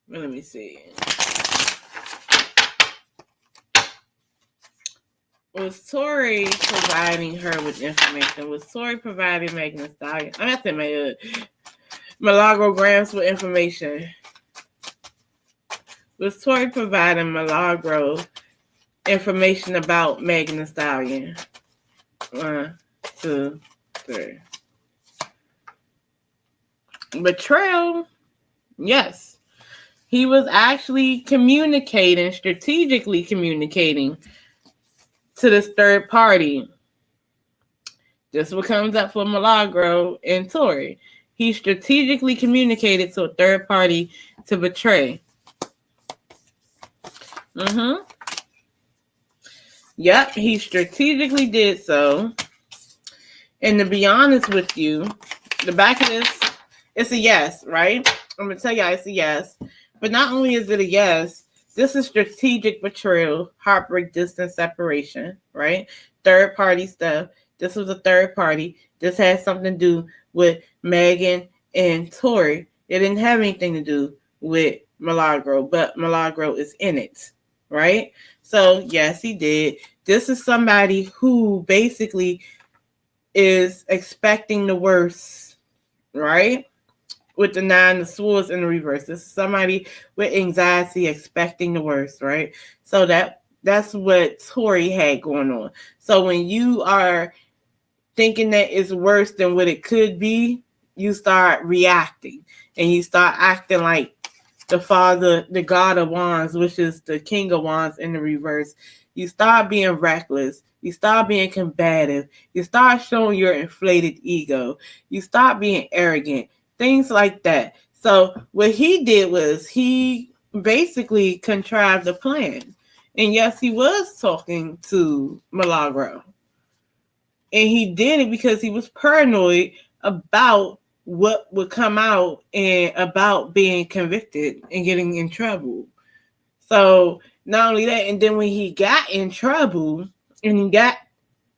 Let me see. Was Tori providing her with information? Was Tori providing Megan Thee Stallion? I'm at my Milagro Gramz with information. Was Tori providing Milagro information about Megan Thee Stallion? 1, 2, 3. Betrayal? Yes. He was actually communicating, strategically communicating to this third party. This is what comes up for Milagro and Tori. He strategically communicated to a third party to betray. Yep, he strategically did so. And to be honest with you, the back of this, it's a yes, right? I'm going to tell you it's a yes. But not only is it a yes, this is strategic betrayal, heartbreak, distance, separation, right? Third party stuff. This was a third party. This had something to do with Megan and Tori. It didn't have anything to do with Milagro, but Milagro is in it, right? So, yes, he did. This is somebody who basically is expecting the worst, right? With the 9 of Swords in the reverse. This is somebody with anxiety expecting the worst, right? So that's what Tori had going on. So when you are thinking that it's worse than what it could be, you start reacting and you start acting like the father, the God of Wands, which is the King of Wands in the reverse. You start being reckless. You start being combative. You start showing your inflated ego. You start being arrogant. Things like that. So what he did was he basically contrived a plan. And yes, he was talking to Milagro. And he did it because he was paranoid about what would come out and about being convicted and getting in trouble. So not only that, and then when he got in trouble and he got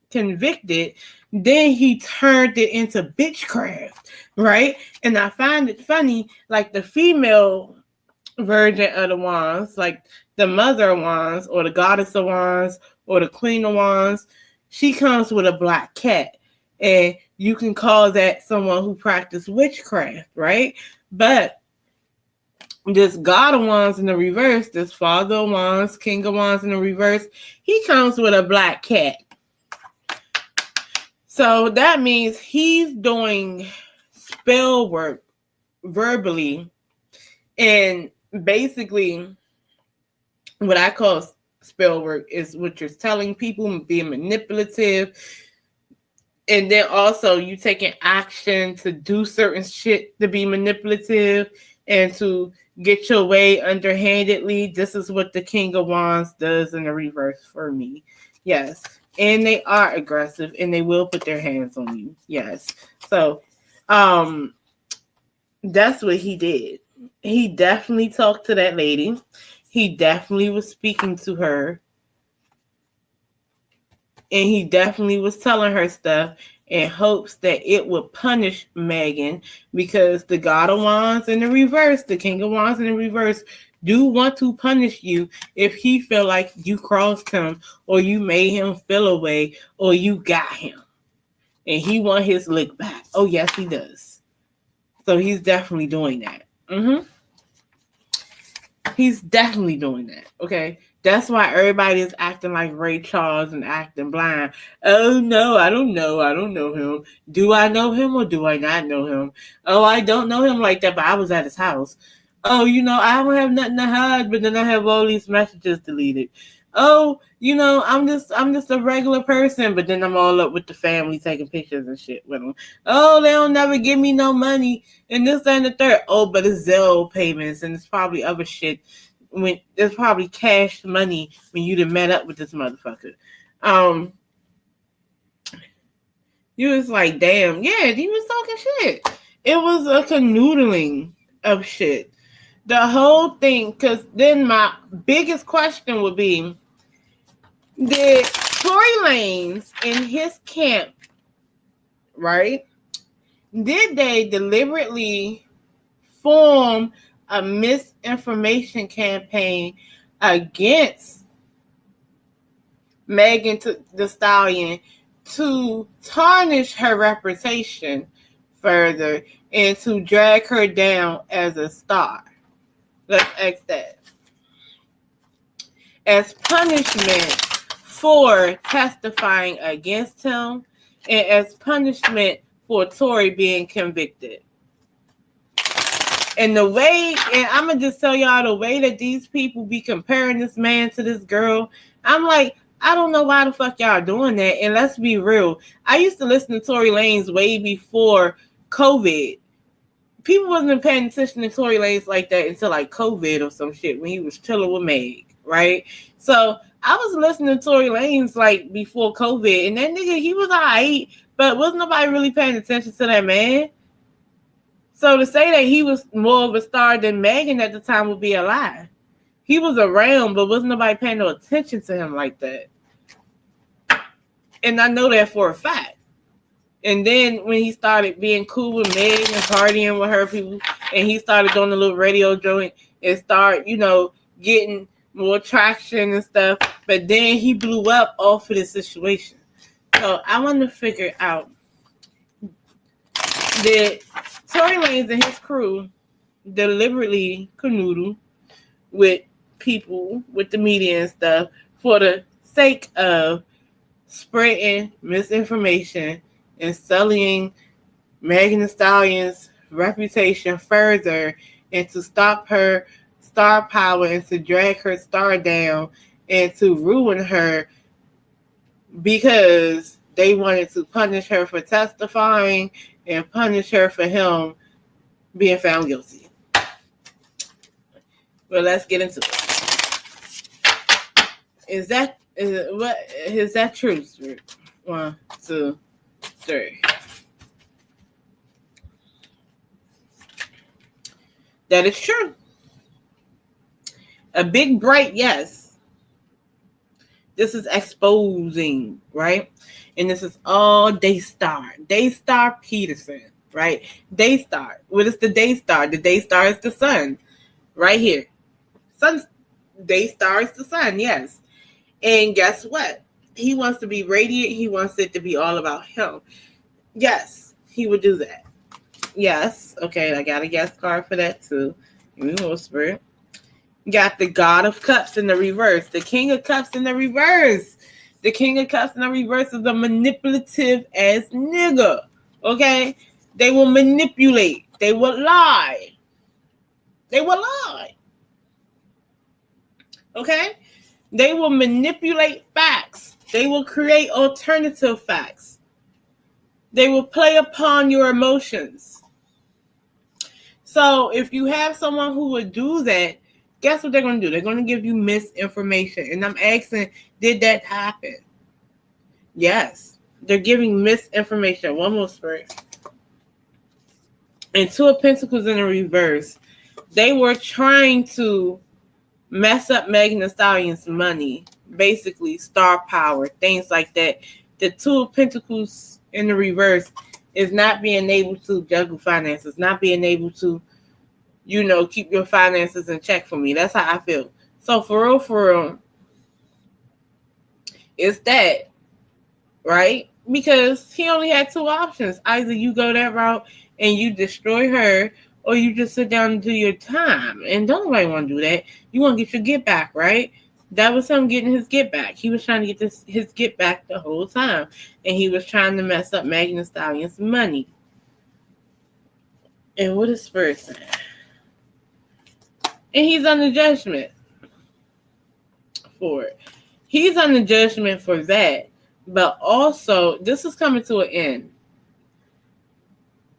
convicted, then he turned it into bitchcraft, right? And I find it funny, like the female version of the Wands, like the Mother of Wands or the Goddess of Wands or the Queen of Wands, she comes with a black cat. And you can call that someone who practiced witchcraft, right? But this God of Wands in the reverse, this Father of Wands, King of Wands in the reverse, he comes with a black cat. So that means he's doing spell work verbally. And basically, what I call spell work is what you're telling people, being manipulative. And then also you taking action to do certain shit to be manipulative and to get your way underhandedly. This is what the King of Wands does in the reverse for me. Yes. And they are aggressive and they will put their hands on you. Yes. So that's what he did. He definitely talked to that lady. He definitely was speaking to her. And he definitely was telling her stuff in hopes that it would punish Megan, because the God of Wands in the reverse, the King of Wands in the reverse, do want to punish you if he feel like you crossed him or you made him feel away or you got him. And he want his lick back. Oh, yes, he does. So he's definitely doing that. He's definitely doing that, okay? That's why everybody is acting like Ray Charles and acting blind. Oh, no, I don't know. I don't know him. Do I know him or do I not know him? Oh, I don't know him like that, but I was at his house. Oh, I don't have nothing to hide, but then I have all these messages deleted. Oh, I'm just a regular person, but then I'm all up with the family taking pictures and shit with them. Oh, they don't never give me no money and this and the third. Oh, but it's Zelle payments and it's probably other shit. When there's probably cash money when you'd have met up with this motherfucker. You was like, damn, yeah, he was talking shit. It was a canoodling of shit. The whole thing, because then my biggest question would be, did Tory Lanez in his camp, right? Did they deliberately form a misinformation campaign against Megan Thee Stallion to tarnish her reputation further and to drag her down as a star? Let's ask that. As punishment for testifying against him and as punishment for Tory being convicted. And the way, and I'm going to just tell y'all the way that these people be comparing this man to this girl, I'm like, I don't know why the fuck y'all doing that. And let's be real. I used to listen to Tory Lanez way before COVID. People wasn't paying attention to Tory Lanez like that until like COVID or some shit when he was chilling with Meg, right? So I was listening to Tory Lanez like before COVID, and that nigga, he was alright, but wasn't nobody really paying attention to that man. So to say that he was more of a star than Megan at the time would be a lie. He was around, but wasn't nobody paying no attention to him like that. And I know that for a fact. And then when he started being cool with Meg and partying with her people, and he started doing a little radio joint and start, getting more traction and stuff. But then he blew up off of this situation. So I want to figure out, did Tory Lanez and his crew deliberately canoodle with people, with the media and stuff, for the sake of spreading misinformation and sullying Megan Thee Stallion's reputation further, and to stop her star power and to drag her star down and to ruin her because they wanted to punish her for testifying and punish her for him being found guilty? Well, let's get into it. Is that true? 1, 2, 3. That is true. A big bright yes. This is exposing, right? And this is all Daystar. Daystar Peterson, right? Daystar. What is the Daystar? The Daystar is the sun, right here. Daystar is the sun, yes. And guess what? He wants to be radiant. He wants it to be all about him. Yes, he would do that. Yes. Okay, I got a guest card for that too. Give me more spirit. Got the God of Cups in the reverse. The King of Cups in the reverse. The King of Cups in the reverse is a manipulative ass nigga. Okay? They will manipulate. They will lie. They will lie. Okay? They will manipulate facts. They will create alternative facts. They will play upon your emotions. So if you have someone who would do that, guess what they're going to do? They're going to give you misinformation. And I'm asking, did that happen? Yes. They're giving misinformation. One more spirit. And 2 of Pentacles in the reverse. They were trying to mess up Megan Thee Stallion's money. Basically, star power, things like that. The 2 of Pentacles in the reverse is not being able to juggle finances, not being able to, keep your finances in check for me. That's how I feel. So for real, it's that, right? Because he only had 2 options. Either you go that route and you destroy her, or you just sit down and do your time. And don't nobody want to do that. You want to get your get back, right? That was him getting his get back. He was trying to get his get back the whole time. And he was trying to mess up Megan Thee Stallion's money. And what is Spirit saying? And he's under judgment for it. He's under judgment for that. But also, this is coming to an end.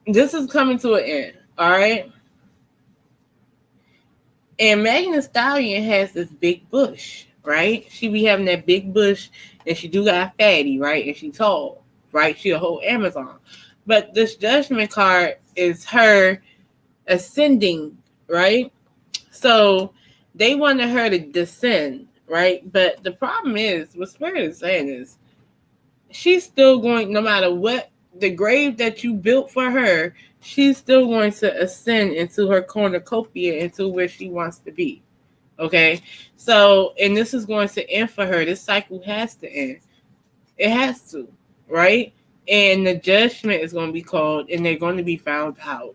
This is coming to an end. All right? And Megan Thee Stallion has this big bush, right? She be having that big bush, and she do got fatty, right? And she tall, right? She a whole Amazon. But this judgment card is her ascending, right? So they wanted her to descend, right? But the problem is, what Spirit is saying is, she's still going, no matter what, the grave that you built for her, she's still going to ascend into her cornucopia, into where she wants to be. Okay? So, and this is going to end for her. This cycle has to end. It has to, right? And the judgment is going to be called, and they're going to be found out,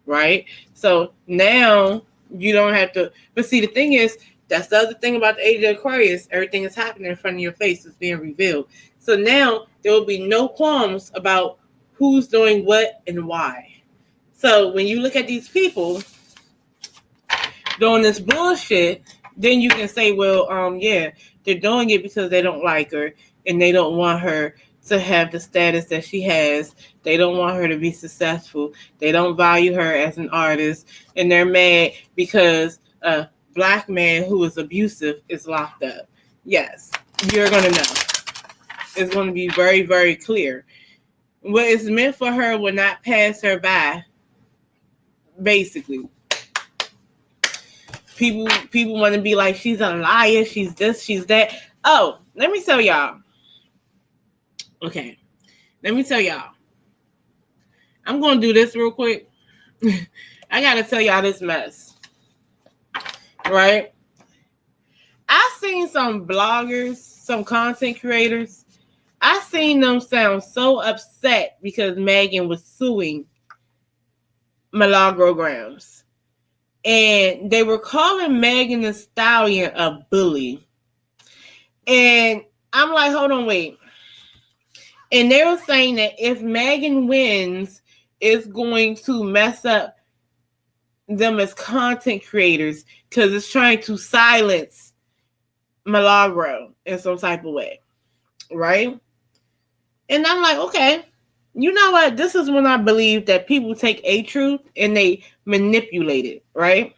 right? So now you don't have to. But see, the thing is, that's the other thing about the age of Aquarius. Everything is happening in front of your face. It's being revealed. So now there will be no qualms about who's doing what and why. So when you look at these people doing this bullshit, then you can say, well, yeah, they're doing it because they don't like her and they don't want her to have the status that she has. They don't want her to be successful. They don't value her as an artist, and they're mad because a black man who is abusive is locked up. Yes, you're going to know. It's going to be very, very clear. What is meant for her will not pass her by, basically. People want to be like, she's a liar, she's this, she's that. Oh, let me tell y'all. Okay, let me tell y'all. I'm going to do this real quick. I got to tell y'all this mess. Right? I seen some bloggers, some content creators. I seen them sound so upset because Megan was suing Milagro Gramz. And they were calling Megan Thee Stallion a bully. And I'm like, hold on, wait. And they were saying that if Megan wins, it's going to mess up them as content creators because it's trying to silence Milagro in some type of way. Right? And I'm like, okay, you know what? This is when I believe that people take a truth and they manipulate it, right?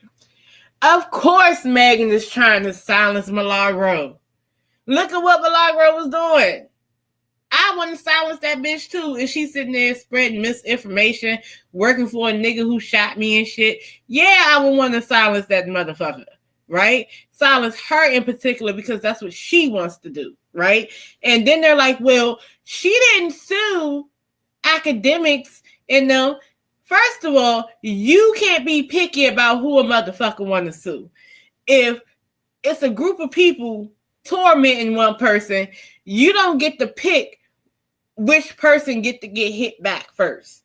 Of course, Megan is trying to silence Milagro. Look at what Milagro was doing. I want to silence that bitch too. If she's sitting there spreading misinformation, working for a nigga who shot me and shit, yeah, I would want to silence that motherfucker, right? Silence her in particular because that's what she wants to do, right? And then they're like, well, she didn't sue academics and them. First of all, you can't be picky about who a motherfucker want to sue. If it's a group of people tormenting one person, you don't get to pick which person get to get hit back first.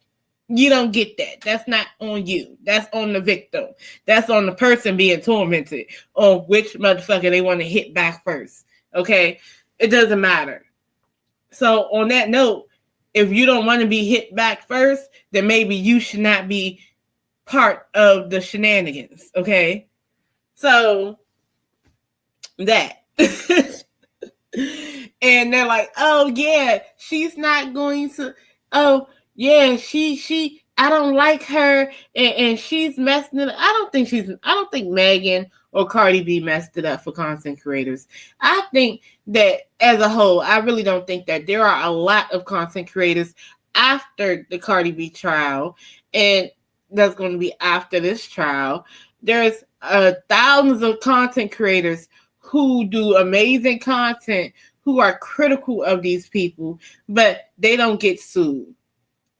You don't get that. That's not on you. That's on the victim. That's on the person being tormented on which motherfucker they want to hit back first. Okay? It doesn't matter. So on that note, if you don't want to be hit back first, then maybe you should not be part of the shenanigans. Okay? So that. And they're like, oh yeah, she's not going to, oh yeah, she I don't like her and she's messing it up. I don't think Megan or Cardi B messed it up for content creators. I think that as a whole, I really don't think that there are a lot of content creators after the Cardi B trial, and that's going to be after this trial. There's thousands of content creators who do amazing content, who are critical of these people, but they don't get sued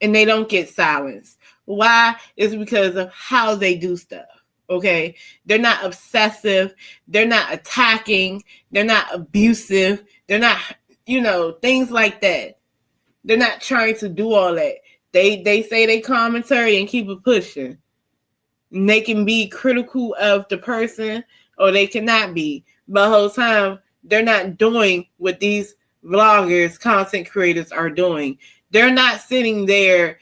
and they don't get silenced. Why? It's because of how they do stuff. Okay? They're not obsessive. They're not attacking. They're not abusive. They're not, things like that. They're not trying to do all that. They say they commentary and keep it pushing. And they can be critical of the person or they cannot be. But the whole time, they're not doing what these vloggers, content creators are doing. They're not sitting there,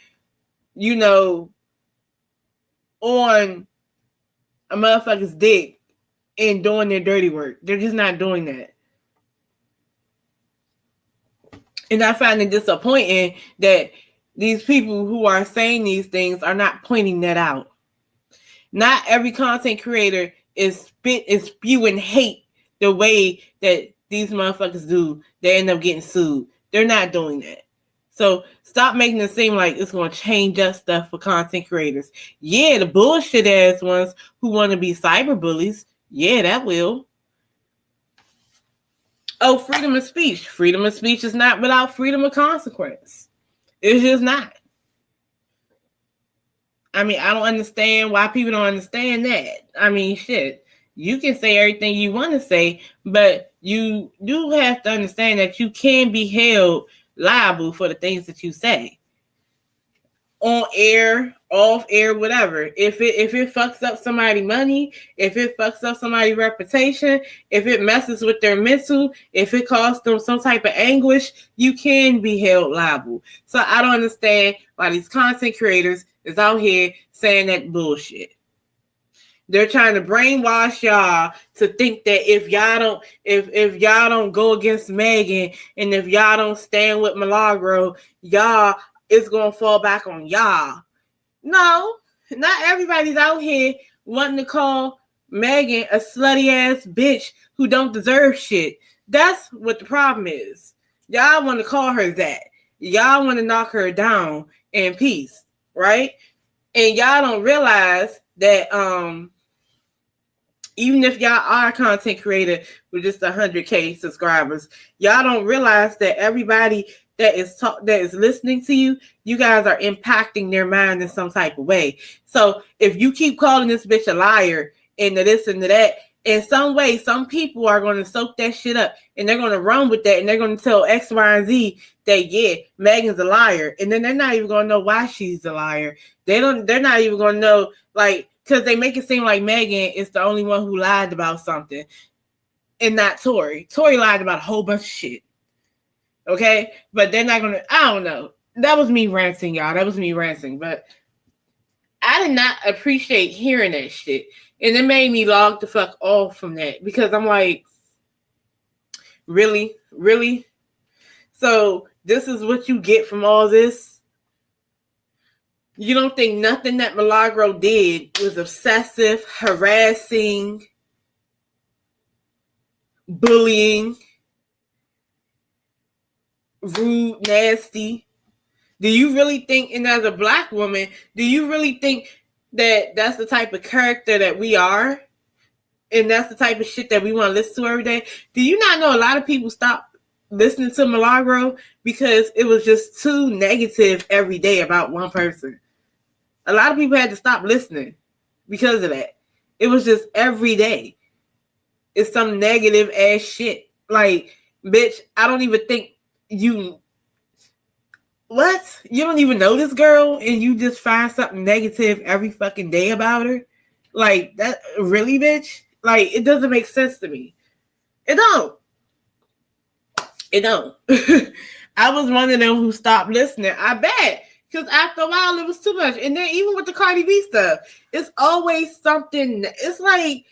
on a motherfucker's dick and doing their dirty work. They're just not doing that. And I find it disappointing that these people who are saying these things are not pointing that out. Not every content creator is spewing hate the way that these motherfuckers do. They end up getting sued. They're not doing that. So stop making it seem like it's going to change up stuff for content creators. Yeah, the bullshit ass ones who want to be cyber bullies. Yeah, that will. Oh, freedom of speech. Freedom of speech is not without freedom of consequence. It's just not. I mean, I don't understand why people don't understand that. I mean, shit. You can say everything you want to say, but you do have to understand that you can be held liable for the things that you say. On air, off air, whatever. If it fucks up somebody's money, if it fucks up somebody's reputation, if it messes with their mental, if it causes them some type of anguish, you can be held liable. So I don't understand why these content creators is out here saying that bullshit. They're trying to brainwash y'all to think that if y'all don't go against Megan and if y'all don't stand with Milagro, y'all it's gonna fall back on y'all. No, not everybody's out here wanting to call Megan a slutty ass bitch who don't deserve shit. That's what the problem is. Y'all want to call her that. Y'all want to knock her down in peace, right? And y'all don't realize that even if y'all are a content creator with just 100K subscribers, y'all don't realize that everybody that is listening to you, you guys are impacting their mind in some type of way. So if you keep calling this bitch a liar and to this and to that, in some way, some people are going to soak that shit up and they're going to run with that and they're going to tell X, Y, and Z that, yeah, Megan's a liar. And then they're not even going to know why she's a liar. They're not even going to know, like, because they make it seem like Megan is the only one who lied about something and not Tori. Tori lied about a whole bunch of shit. Okay? But they're not going to, I don't know. That was me ranting, y'all. That was me ranting. But I did not appreciate hearing that shit. And it made me log the fuck off from that. Because I'm like, really? Really? So this is what you get from all this? You don't think nothing that Milagro did was obsessive, harassing, bullying, rude, nasty? Do you really think, and as a black woman, do you really think that that's the type of character that we are? And that's the type of shit that we want to listen to every day? Do you not know a lot of people stopped listening to Milagro because it was just too negative every day about one person? A lot of people had to stop listening because of that. It was just every day. It's some negative ass shit. Like, bitch, I don't even think you... What? You don't even know this girl and you just find something negative every fucking day about her? Like, that... Really, bitch? Like, it doesn't make sense to me. It don't. It don't. I was one of them who stopped listening. I bet. Because after a while, it was too much. And then even with the Cardi B stuff, it's always something. It's like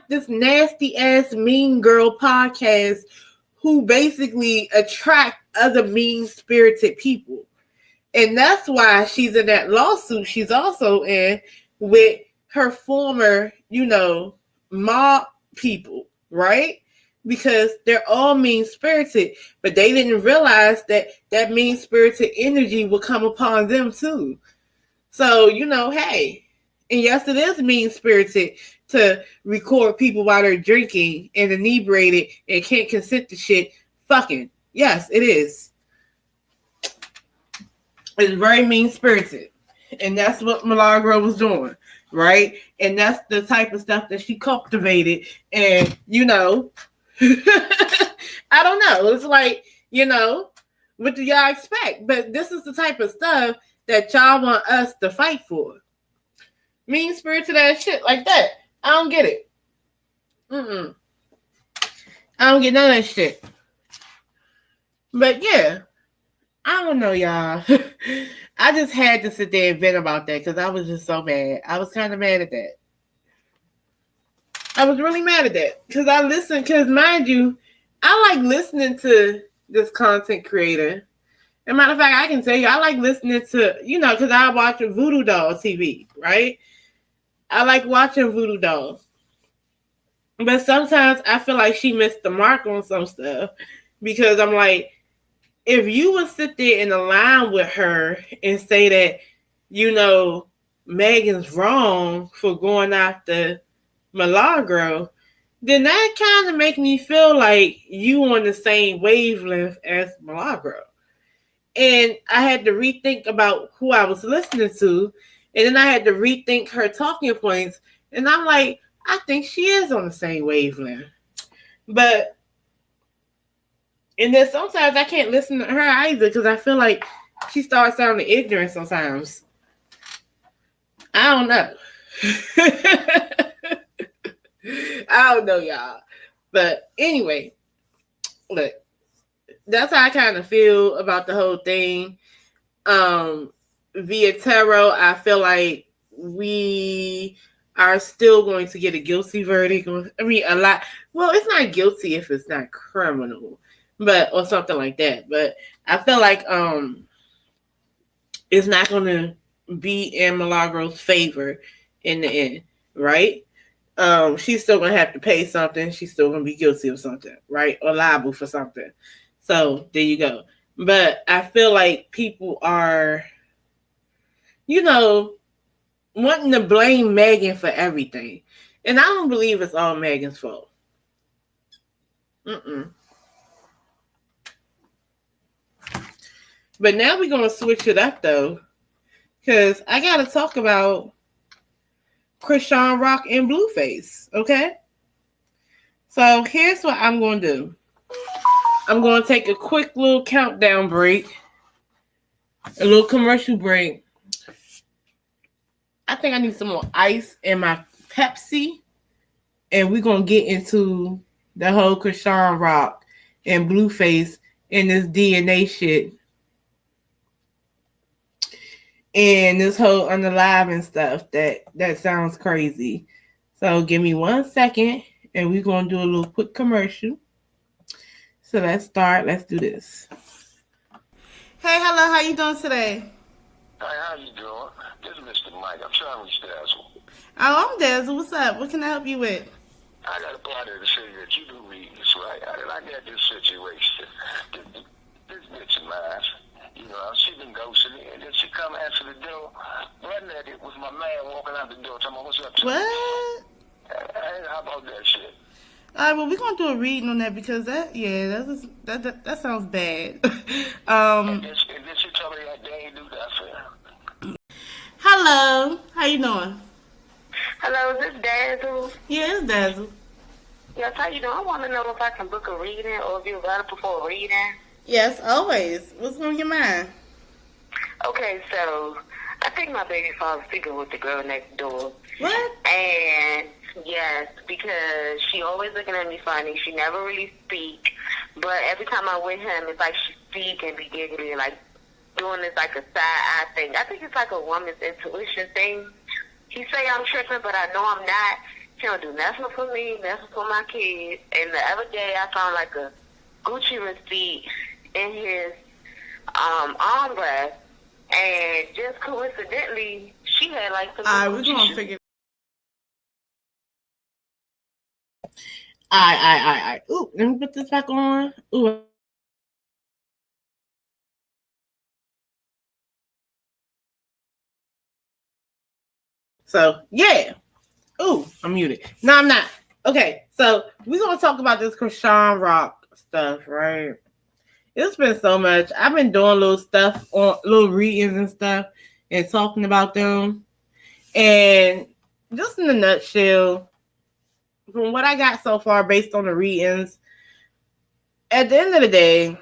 this nasty ass mean girl podcast who basically attract other mean spirited people. And that's why she's in that lawsuit she's also in with her former, mob people, right? Because they're all mean-spirited, but they didn't realize that mean-spirited energy will come upon them too. So, hey, and yes, it is mean-spirited to record people while they're drinking and inebriated and can't consent to shit fucking. Yes, it is. It's very mean-spirited. And that's what Milagro was doing, right? And that's the type of stuff that she cultivated. And, I don't know. It's like, what do y'all expect? But this is the type of stuff that y'all want us to fight for. Mean-spirited ass shit like that. I don't get it. I don't get none of that shit. But yeah, I don't know, y'all. I just had to sit there and vent about that because I was just so mad. I was kind of mad at that. I was really mad at that because I listened. Because mind you, I like listening to this content creator. As a matter of fact, I can tell you, I like listening to, because I watch Voodoo Doll TV, right? I like watching Voodoo Dolls. But sometimes I feel like she missed the mark on some stuff because I'm like, if you would sit there and align with her and say that, Megan's wrong for going after Milagro, then that kind of make me feel like you on the same wavelength as Milagro. And I had to rethink about who I was listening to. And then I had to rethink her talking points. And I'm like, I think she is on the same wavelength. But, and then sometimes I can't listen to her either because I feel like she starts sounding ignorant sometimes. I don't know. I don't know, y'all. But anyway, look, that's how I kind of feel about the whole thing. Via tarot, I feel like we are still going to get a guilty verdict. I mean, a lot. Well, it's not guilty if it's not criminal, but or something like that. But I feel like it's not going to be in Milagro's favor in the end, right? She's still gonna have to pay something. She's still gonna be guilty of something, right? Or liable for something. So there you go. But I feel like people are, wanting to blame Megan for everything. And I don't believe it's all Megan's fault. But now we're gonna switch it up though. Because I gotta talk about Chrisean Rock and Blueface, okay? So here's what I'm going to do. I'm going to take a quick little countdown break, a little commercial break. I think I need some more ice in my Pepsi, and we're going to get into the whole Chrisean Rock and Blueface and this DNA shit and this whole unaliving stuff that sounds crazy. So give me 1 second and we're going to do a little quick commercial. So let's start. Let's do this. Hey, hello. How you doing today? Hi, how you doing? This is Mr. Mike. I'm trying to reach Dazzle. Oh, I'm Dazzle. What's up? What can I help you with? I got a party to say that you do readings, right? I got this situation. This bitch of mine, she been ghosting me, and then she come answer the door. Running at it was my man walking out the door, talking about what's up to what? Hey, how about that shit? All right, well, we're going to do a reading on that because that sounds bad. And then she told me that they ain't do that for her. Hello. How you doing? Hello, is this Dazzle? Yeah, it's Dazzle. Yes, how you doing? I want to know if I can book a reading or if you're available for a reading. Yes, always. What's on your mind? Okay, so I think my baby father's sleeping with the girl next door. What? And yes, because she always looking at me funny. She never really speak, but every time I'm with him, it's like she speak and be giggly, like doing this like a side eye thing. I think it's like a woman's intuition thing. He say I'm tripping, but I know I'm not. She don't do nothing for me, nothing for my kids. And the other day, I found like a Gucci receipt in his armrest, and just coincidentally, she had like some. All right, we're gonna figure. All right. Ooh, let me put this back on. Ooh. So yeah. Ooh, I'm muted. No, I'm not. Okay, so we're gonna talk about this Chrisean Rock stuff, right? It's been so much. I've been doing little stuff on little readings and stuff and talking about them. And just in a nutshell, from what I got so far based on the readings, at the end of the day,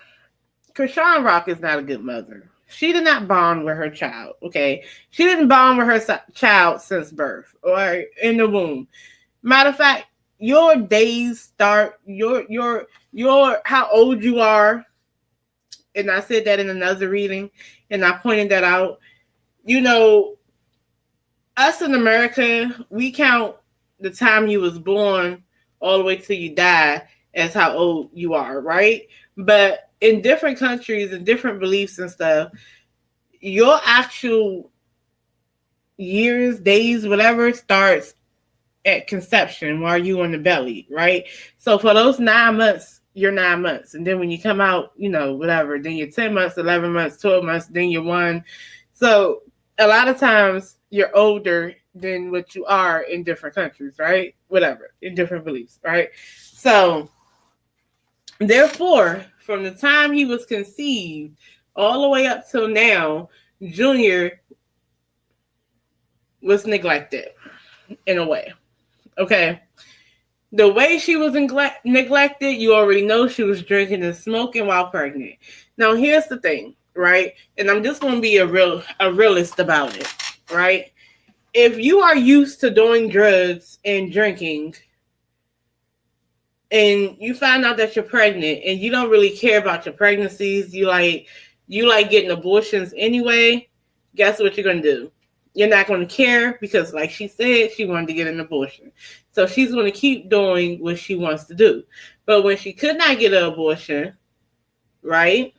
Chrisean Rock is not a good mother. She did not bond with her child, okay? She didn't bond with her child since birth or in the womb. Matter of fact, your days start, your how old you are, and I said that in another reading, and I pointed that out. Us in America, we count the time you was born all the way till you die as how old you are, right? But in different countries and different beliefs and stuff, your actual years, days, whatever starts at conception while you in the belly, right? So for those 9 months, you're 9 months. And then when you come out, whatever, then you're 10 months, 11 months, 12 months, then you're 1. So a lot of times you're older than what you are in different countries, right? Whatever, in different beliefs, right? So, therefore, from the time he was conceived all the way up till now, Junior was neglected in a way. Okay. The way she was neglected, you already know she was drinking and smoking while pregnant. Now, here's the thing, right? And I'm just going to be a realist about it, right? If you are used to doing drugs and drinking, and you find out that you're pregnant, and you don't really care about your pregnancies, you like getting abortions anyway, guess what you're going to do? You're not going to care because, like she said, she wanted to get an abortion. So she's going to keep doing what she wants to do. But when she could not get an abortion, right,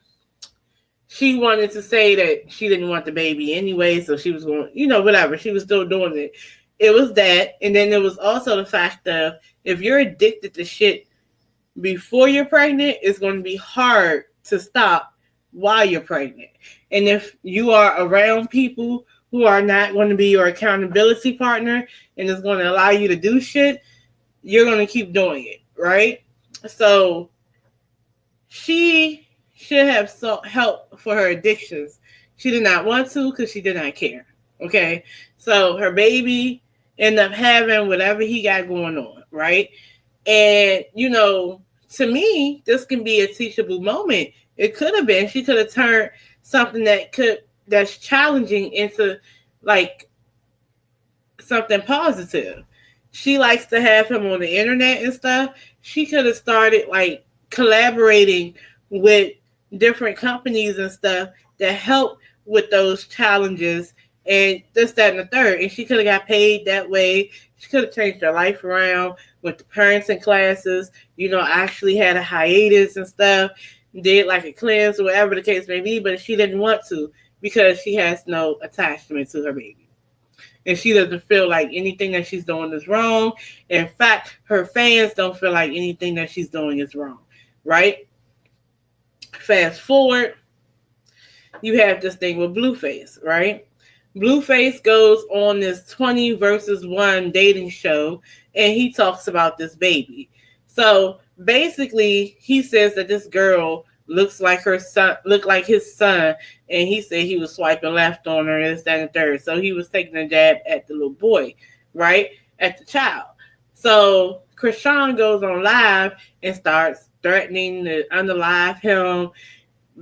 she wanted to say that she didn't want the baby anyway, so she was going, whatever. She was still doing it. It was that. And then there was also the fact of if you're addicted to shit before you're pregnant, it's going to be hard to stop while you're pregnant. And if you are around people who are not going to be your accountability partner and is going to allow you to do shit, you're going to keep doing it, right? So she should have sought help for her addictions. She did not want to because she did not care, okay? So her baby ended up having whatever he got going on, right? And, to me, this can be a teachable moment. It could have been. She could have turned something that's challenging into like something positive. She likes to have him on the internet and stuff. She could have started like collaborating with different companies and stuff that help with those challenges and this, that, and the third. And she could have got paid that way. She could have changed her life around with the parenting classes, actually had a hiatus and stuff, did like a cleanse or whatever the case may be, but she didn't want to because she has no attachment to her baby. And she doesn't feel like anything that she's doing is wrong. In fact, her fans don't feel like anything that she's doing is wrong, right? Fast forward, you have this thing with Blueface, right? Blueface goes on this 20 versus 1 dating show, and he talks about this baby. So basically, he says that this girl looks like his son, and he said he was swiping left on her, this, that, and the third. So he was taking a jab at the little boy, right? At the child. So Chrisean goes on live and starts threatening to unalive him,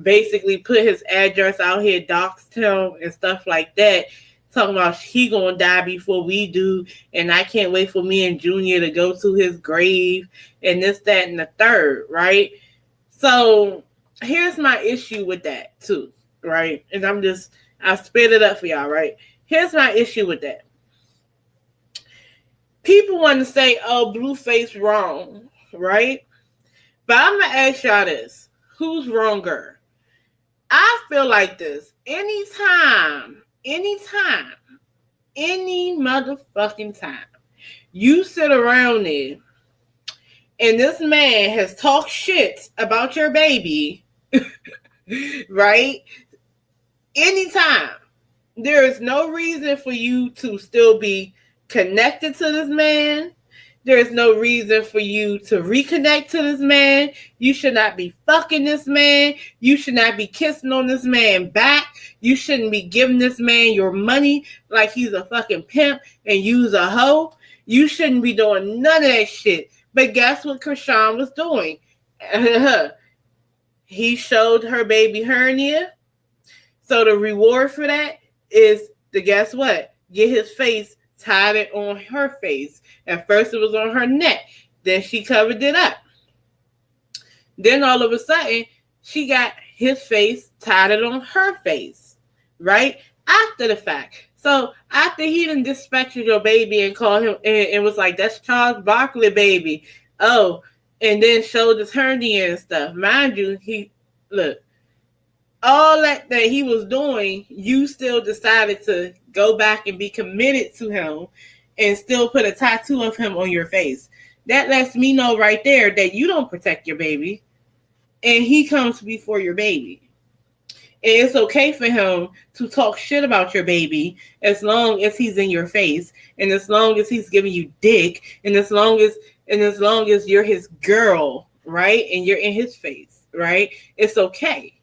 basically put his address out here, doxed him and stuff like that, talking about he gonna die before we do, and I can't wait for me and Junior to go to his grave, and this, that, and the third, right? So here's my issue with that too, right? And I spit it up for y'all, right? Here's my issue with that. People want to say, oh, Blueface wrong, right? But I'm going to ask y'all this. Who's wronger? I feel like this. Anytime, any motherfucking time, you sit around there and this man has talked shit about your baby, right? Anytime, there is no reason for you to still be connected to this man. There's no reason for you to reconnect to this man. You should not be fucking this man. You should not be kissing on this man back. You shouldn't be giving this man your money like he's a fucking pimp and you's a hoe. You shouldn't be doing none of that shit. But guess what Chrisean was doing? He showed her baby hernia. So the reward for that is to, guess what? Get his face tied it on her face. At first it was on her neck. Then she covered it up. Then all of a sudden, she got his face tied it on her face. Right? After the fact. So after he done dispatched your baby and called him and was like, that's Charles Barkley, baby. Oh, and then showed his hernia and stuff. Mind you, all that he was doing, you still decided to go back and be committed to him and still put a tattoo of him on your face. That lets me know right there that you don't protect your baby and he comes before your baby. And it's okay for him to talk shit about your baby as long as he's in your face, and as long as he's giving you dick, and as long as you're his girl, right? And you're in his face, right? It's okay.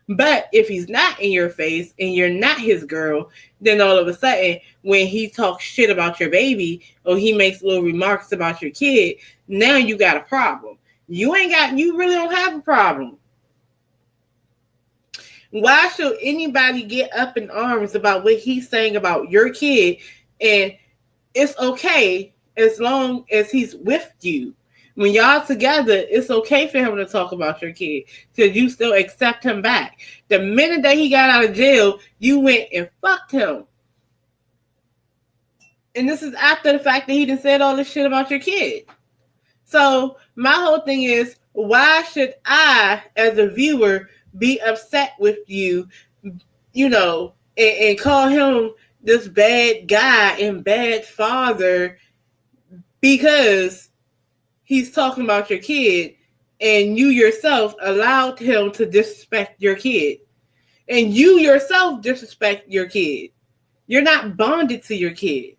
But if he's not in your face and you're not his girl, then all of a sudden, when he talks shit about your baby or he makes little remarks about your kid, now you got a problem. You really don't have a problem. Why should anybody get up in arms about what he's saying about your kid? And it's okay as long as he's with you. When y'all together, it's okay for him to talk about your kid because you still accept him back. The minute that he got out of jail, you went and fucked him. And this is after the fact that he done said all this shit about your kid. So my whole thing is, why should I, as a viewer, be upset with you, and call him this bad guy and bad father because he's talking about your kid and you yourself allowed him to disrespect your kid. And you yourself disrespect your kid. You're not bonded to your kid.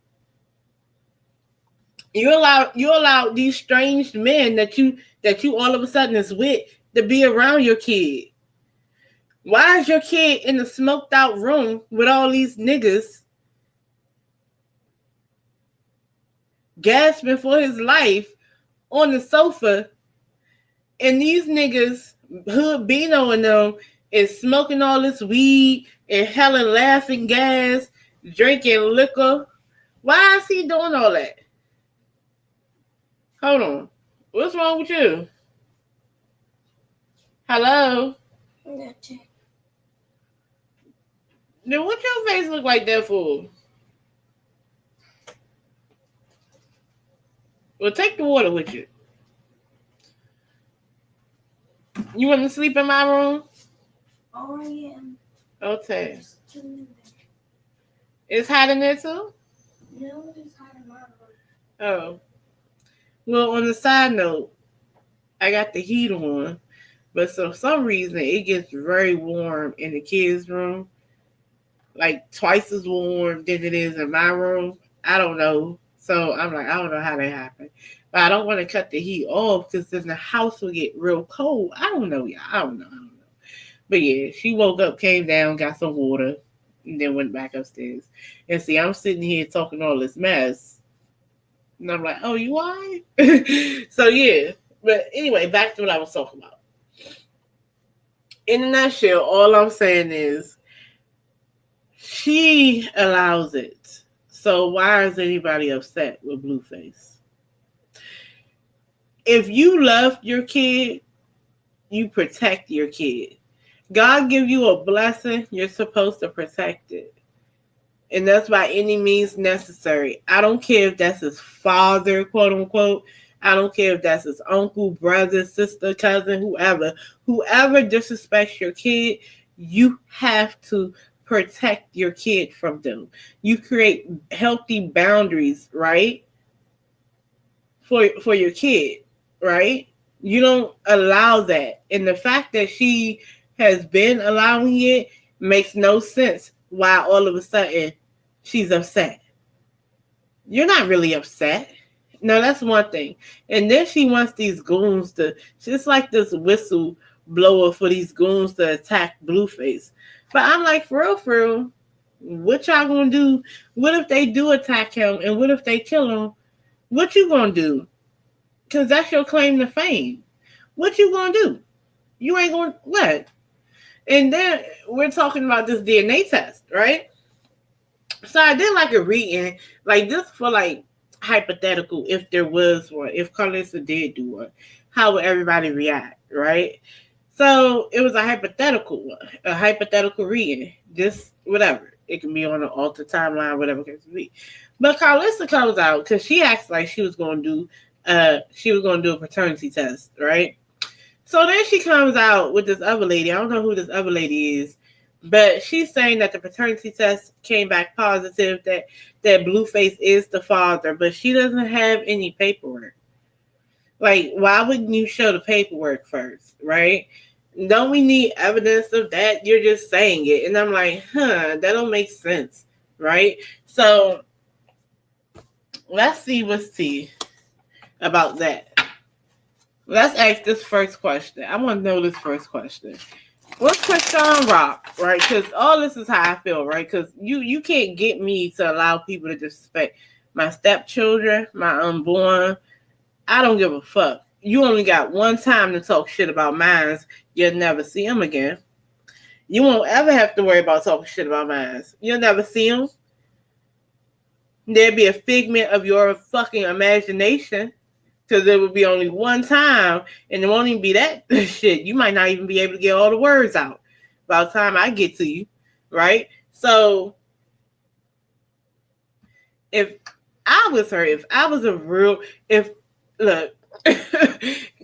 You allow these strange men that you all of a sudden is with to be around your kid. Why is your kid in the smoked out room with all these niggas gasping for his life on the sofa, and these niggas, Hood Bino and them, is smoking all this weed and hella laughing gas, drinking liquor? Why is he doing all that? Hold on. What's wrong with you? Hello? Nothing. Then what your face look like that for? Well, take the water with you. You want to sleep in my room? Oh, yeah. Okay. It's hot in there too? No, it's hot in my room. Oh. Well, on the side note, I got the heat on, but for some reason it gets very warm in the kids' room. Like twice as warm than it is in my room. I don't know. So I'm like, I don't know how that happened. But I don't want to cut the heat off because then the house will get real cold. I don't know, y'all. I don't know. But yeah, she woke up, came down, got some water, and then went back upstairs. And see, I'm sitting here talking all this mess. And I'm like, oh, you all right? So yeah. But anyway, back to what I was talking about. In a nutshell, all I'm saying is she allows it. So why is anybody upset with Blueface? If you love your kid, you protect your kid. God give you a blessing, you're supposed to protect it. And that's by any means necessary. I don't care if that's his father, quote unquote. I don't care if that's his uncle, brother, sister, cousin, whoever. Whoever disrespects your kid, you have to protect your kid from them. You create healthy boundaries, right? For your kid, right? You don't allow that. And the fact that she has been allowing it makes no sense why all of a sudden she's upset. You're not really upset. No, that's one thing. And then she wants these goons to, she's like this whistle blower for these goons to attack Blueface. But I'm like, for real, what y'all gonna do? What if they do attack him? And what if they kill him? What you gonna do? Because that's your claim to fame. What you gonna do? You ain't gonna, what? And then we're talking about this DNA test, right? So I did like a reading, like this for like hypothetical, if there was one, if Carlissa did do one, how would everybody react, right? So it was a hypothetical one, a hypothetical reading, just whatever. It can be on an alter timeline, whatever it can be. But Carlissa comes out because she acts like she was going to do a paternity test, right? So then she comes out with this other lady. I don't know who this other lady is, but she's saying that the paternity test came back positive, that Blueface is the father, but she doesn't have any paperwork. Like, why wouldn't you show the paperwork first, right? Don't we need evidence of that? You're just saying it. And I'm like, that don't make sense, right? So let's see what's tea about that. Let's ask this first question. I want to know this first question. What's Chrisean Rock, right? Because all this is how I feel, right? Because you can't get me to allow people to disrespect my stepchildren, my unborn. I don't give a fuck. You only got one time to talk shit about mine. You'll never see them again. You won't ever have to worry about talking shit about mine. You'll never see them. There'd be a figment of your fucking imagination. Because there would be only one time, and it won't even be that shit. You might not even be able to get all the words out by the time I get to you, right? So, if I was her, if I was a real, look,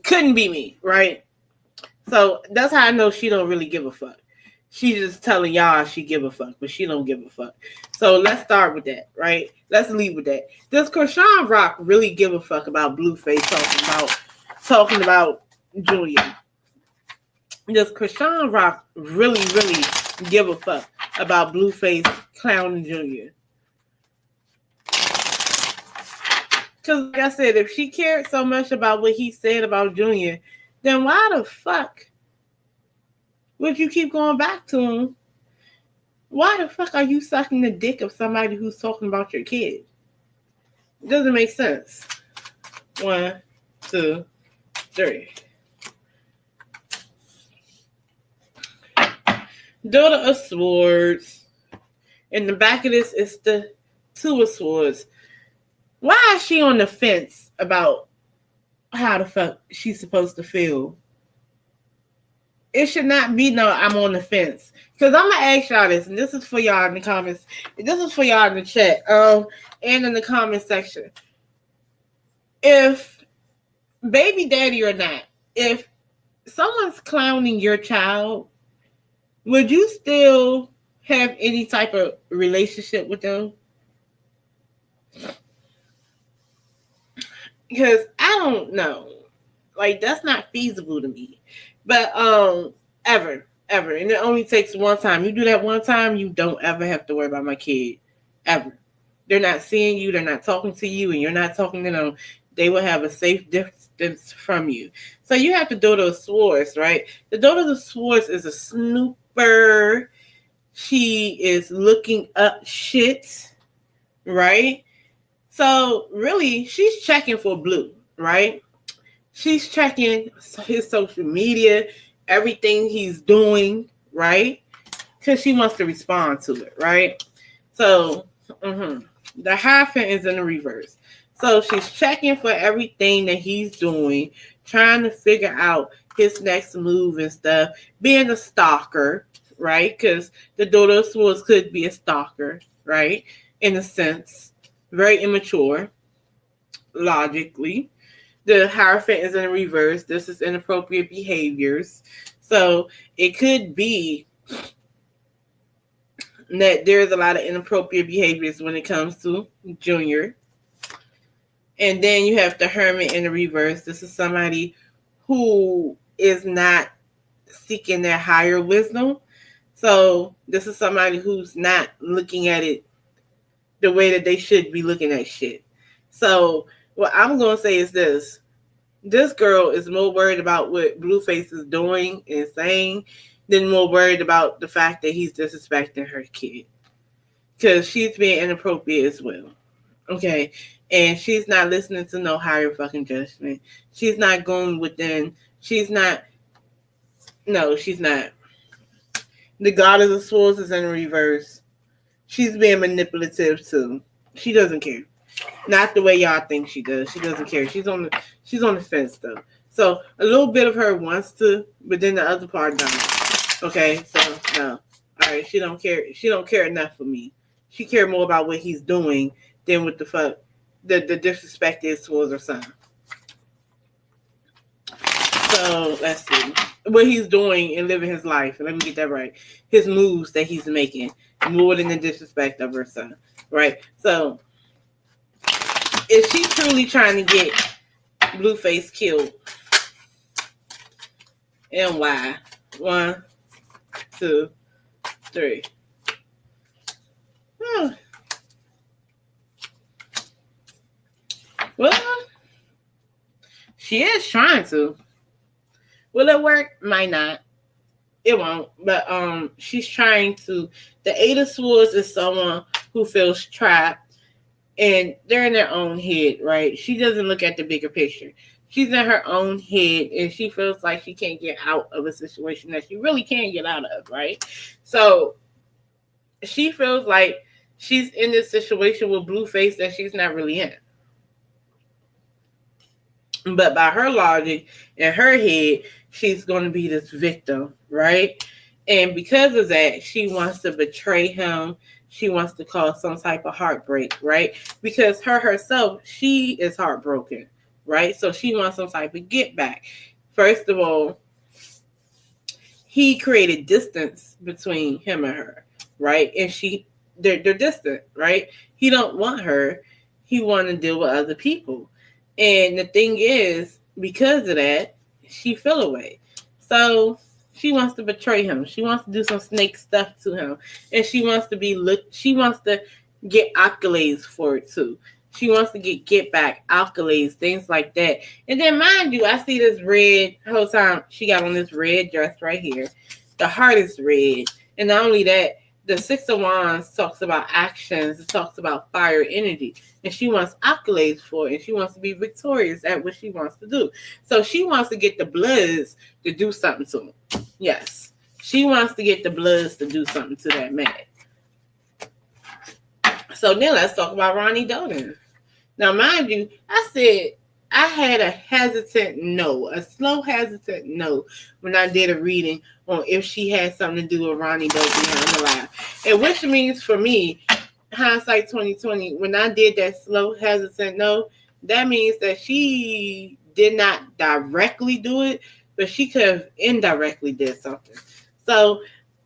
couldn't be me, right? So, that's how I know she don't really give a fuck. She's just telling y'all she give a fuck, but she don't give a fuck. So, let's start with that, right? Let's leave with that. Does Chrisean Rock really give a fuck about Blueface talking about Julia? Does Chrisean Rock really give a fuck about Blueface clowning Junior? Because like I said, if she cared so much about what he said about Junior, then why the fuck would you keep going back to him? Why the fuck are you sucking the dick of somebody who's talking about your kid? It doesn't make sense. 1, 2, 3. Daughter of Swords. In the back of this is the Two of Swords. Why is she on the fence about how the fuck she's supposed to feel? It should not be no I'm on the fence. Because I'm going to ask y'all this, and this is for y'all in the comments. This is for y'all in the chat and in the comment section. If baby daddy or not, if someone's clowning your child, would you still have any type of relationship with them? Because I don't know. Like, that's not feasible to me. But ever. And it only takes one time. You do that one time, you don't ever have to worry about my kid. Ever. They're not seeing you, they're not talking to you, and you're not talking to them. They will have a safe distance from you. So you have the Daughter of Swords, right? The Daughter of Swords is a snooper. She is looking up shit, right? So really, she's checking for Blue, right? She's checking his social media, everything he's doing, right? Because she wants to respond to it, right? So the Hierophant is in the reverse. So she's checking for everything that he's doing, trying to figure out his next move and stuff, being a stalker, right? Because the Daughter of Swords could be a stalker, right? In a sense, very immature, logically. The Hierophant is in the reverse. This is inappropriate behaviors. So it could be that there's a lot of inappropriate behaviors when it comes to Junior. And then you have the Hermit in the reverse. This is somebody who is not seeking their higher wisdom. So this is somebody who's not looking at it the way that they should be looking at shit. So what I'm going to say is this. This girl is more worried about what Blueface is doing and saying than more worried about the fact that he's disrespecting her kid. Because she's being inappropriate as well. Okay? And she's not listening to no higher fucking judgment. She's not going within. She's not. No, she's not. The Goddess of Swords is in reverse. She's being manipulative too. She doesn't care. Not the way y'all think she does. She doesn't care. She's on the fence though. So a little bit of her wants to, but then the other part don't. Okay, so no. All right, she don't care. She don't care enough for me. She cared more about what he's doing than what the fuck the disrespect is towards her son. So let's see what he's doing and living his life. Let me get that right. His moves that he's making more than the disrespect of her son. Right. So is she truly trying to get Blueface killed? And why? 1, 2, 3. Well, she is trying to. Will it work? Might not. It won't. But she's trying to. The Eight of Swords is someone who feels trapped, and they're in their own head, right? She doesn't look at the bigger picture. She's in her own head, and she feels like she can't get out of a situation that she really can't get out of, right? So she feels like she's in this situation with Blueface that she's not really in. But by her logic, in her head, she's going to be this victim, right? And because of that, she wants to betray him. She wants to cause some type of heartbreak, right? Because herself, she is heartbroken, right? So she wants some type of get back. First of all, he created distance between him and her, right? And they're distant, right? He don't want her. He want to deal with other people. And the thing is, because of that, she fell away. So she wants to betray him. She wants to do some snake stuff to him. And she wants to get accolades for it too. She wants to get back, accolades, things like that. And then mind you, I see this red, the whole time she got on this red dress right here. The heart is red. And not only that, the Six of Wands talks about actions. It talks about fire energy. And she wants accolades for it. And she wants to be victorious at what she wants to do. So she wants to get the Bloods to do something to him. Yes. She wants to get the Bloods to do something to that man. So then let's talk about Ronnie Doden. Now, mind you, I said I had a hesitant no, a slow hesitant no when I did a reading on if she had something to do with Ronnie Doe behind the lie. And which means for me, hindsight 2020, when I did that slow hesitant no, that means that she did not directly do it, but she could have indirectly did something. So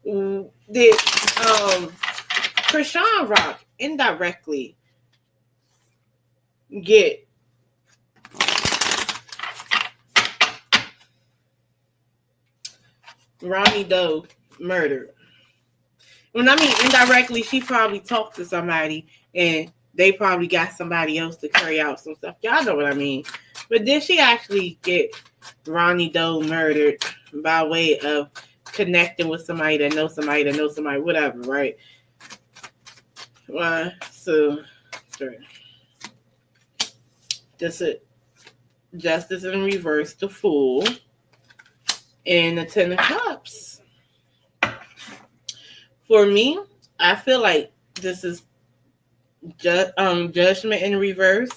did Chrisean Rock indirectly get Ronnie Doe murdered? When I mean indirectly, she probably talked to somebody and they probably got somebody else to carry out some stuff. Y'all know what I mean. But did she actually get Ronnie Doe murdered by way of connecting with somebody that knows somebody that knows somebody, whatever, right? 1, 2, 3. That's it. Justice in reverse, the Fool, and the Ten of Cups. For me, I feel like this is judgment in reverse.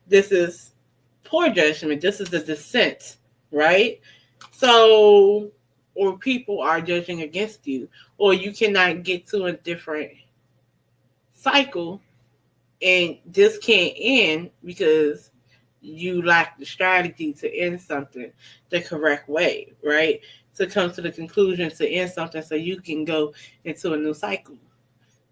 This is poor judgment. This is a dissent, right? So, or people are judging against you, or you cannot get to a different cycle, and this can't end because you lack the strategy to end something the correct way, right? To come to the conclusion to end something so you can go into a new cycle.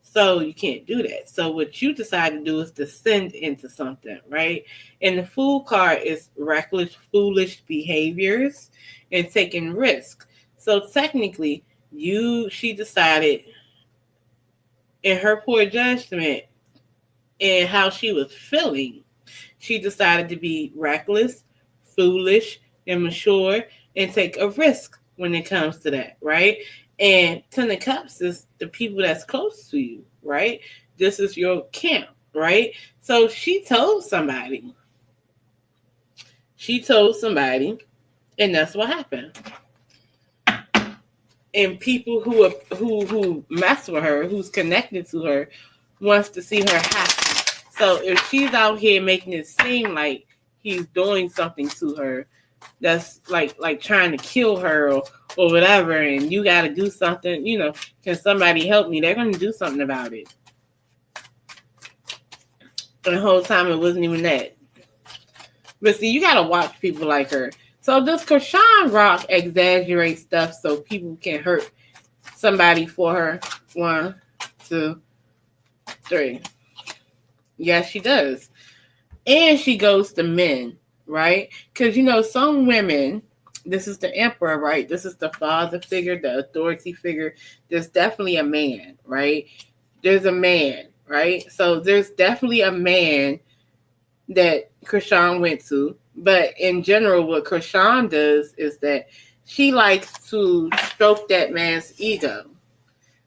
So you can't do that. So what you decide to do is descend into something, right? And the Fool card is reckless, foolish behaviors and taking risks. So technically, she decided in her poor judgment and how she was feeling, she decided to be reckless, foolish, immature, and take a risk when it comes to that, right? And Ten of Cups is the people that's close to you, right? This is your camp, right? So she told somebody. And that's what happened. And people who mess with her, who's connected to her, wants to see her happy. So if she's out here making it seem like he's doing something to her, that's like trying to kill her or whatever, and you got to do something, can somebody help me? They're going to do something about it. And the whole time it wasn't even that. But see, you got to watch people like her. So does Chrisean Rock exaggerate stuff so people can hurt somebody for her? 1, 2, 3. Yes, she does. And she goes to men, right? Because, some women This is the emperor, right? This is the father figure, the authority figure. There's definitely a man, right? There's a man, right? So there's definitely a man that Chrisean went to. But in general, what Chrisean does is that she likes to stroke that man's ego,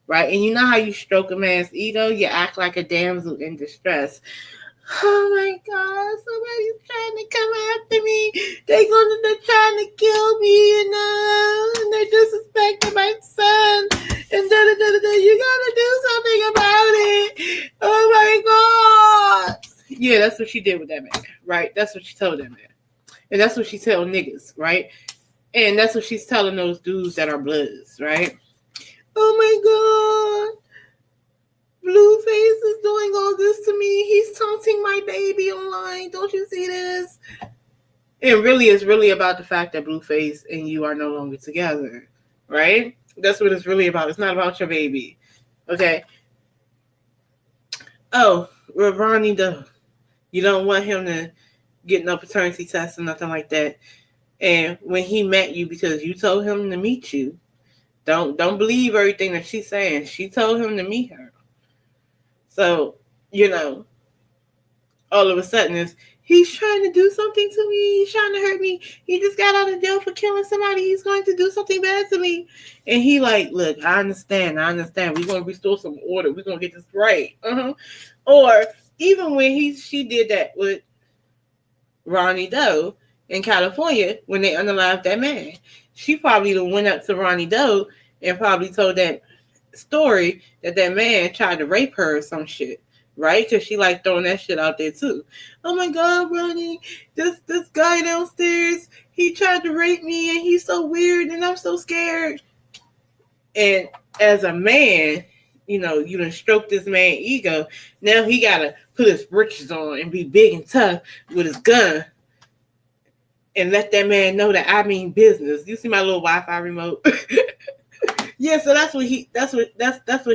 right? And you know how you stroke a man's ego? You act like a damsel in distress. Oh my God, somebody's trying to come after me. They're trying to kill me, and they're disrespecting my son. And you gotta do something about it. Oh my God. Yeah, that's what she did with that man, right? That's what she told that man. And that's what she tell niggas, right? And that's what she's telling those dudes that are bloods, right? Oh my God. Blueface is doing all this to me. He's taunting my baby online. Don't you see this? It really is really about the fact that Blueface and you are no longer together, right? That's what it's really about. It's not about your baby, okay? Oh, Ronnie, you don't want him to get no paternity test or nothing like that. And when he met you, because you told him to meet you, don't believe everything that she's saying. She told him to meet her. So, all of a sudden he's trying to do something to me. He's trying to hurt me. He just got out of jail for killing somebody. He's going to do something bad to me. And he like, look, I understand. We're going to restore some order. We're going to get this right. Or even when she did that with Ronnie Doe in California, when they unalived that man, she probably went up to Ronnie Doe and probably told that story that man tried to rape her or some shit, right? Because she like throwing that shit out there too. Oh my God, Ronnie, this guy downstairs, he tried to rape me and he's so weird and I'm so scared. And as a man, you done stroke this man's ego. Now he gotta put his britches on and be big and tough with his gun and let that man know that I mean business. You see my little Wi-Fi remote? Yeah, so that's what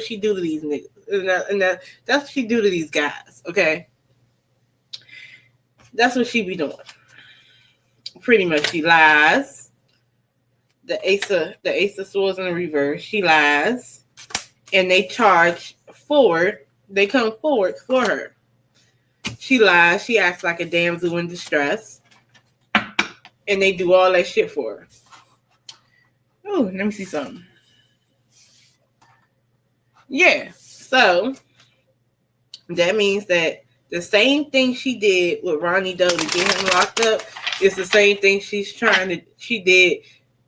she do to these niggas, and that's what she do to these guys. Okay, that's what she be doing. Pretty much, she lies. The Ace of Swords in the reverse. She lies, and they charge forward. They come forward for her. She lies. She acts like a damsel in distress, and they do all that shit for her. Oh, let me see something. Yeah, so that means that the same thing she did with Ronnie Doe to get him locked up is the same thing she did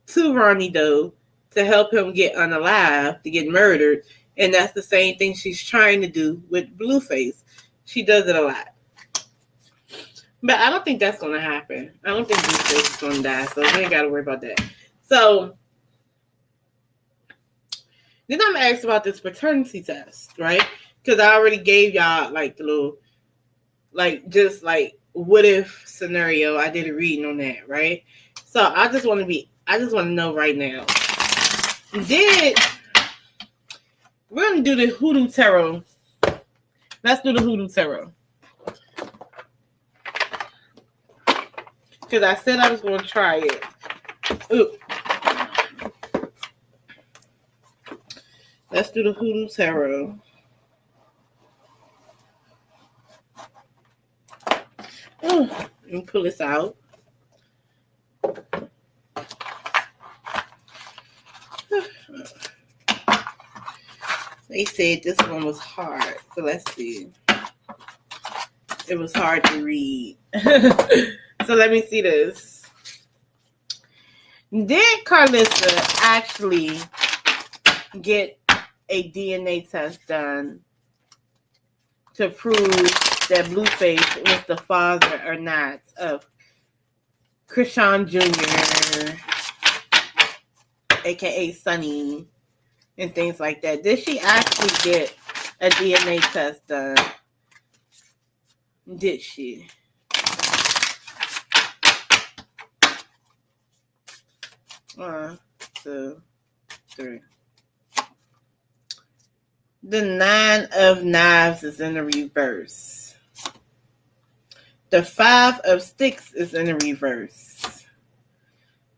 to Ronnie Doe to help him get unalived, to get murdered, and that's the same thing she's trying to do with Blueface. She does it a lot. But I don't think that's going to happen. I don't think Blueface is going to die, so we ain't got to worry about that. So then I'm asked about this paternity test, right? Because I already gave y'all like the little, just what if scenario. I did a reading on that, right? So I just want to know right now. We're going to do the Hoodoo Tarot. Let's do the Hoodoo Tarot. Because I said I was going to try it. Ooh. Let's do the Hoodoo Tarot. Oh, let me pull this out. They said this one was hard, so let's see. It was hard to read. So let me see this. Did Carlissa actually get a DNA test done to prove that Blueface was the father or not of Chrisean Jr., aka Sonny, and things like that? Did she actually get a DNA test done? Did she? One, two, three. The 9 of Knives is in the reverse. The 5 of Sticks is in the reverse.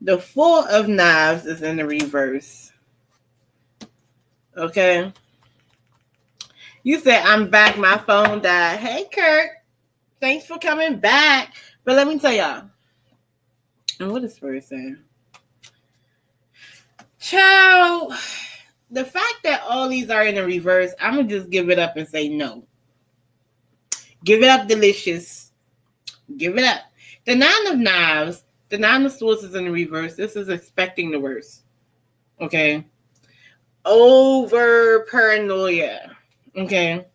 The Four of Knives is in the reverse. Okay. You said, I'm back. My phone died. Hey, Kurt. Thanks for coming back. But let me tell y'all. And what is Spirit saying? Child, the fact that all these are in the reverse, I'm going to just give it up and say no. Give it up, Delicious. Give it up. The Nine of Knives, the Nine of Swords is in the reverse. This is expecting the worst. Okay? Over paranoia. Okay?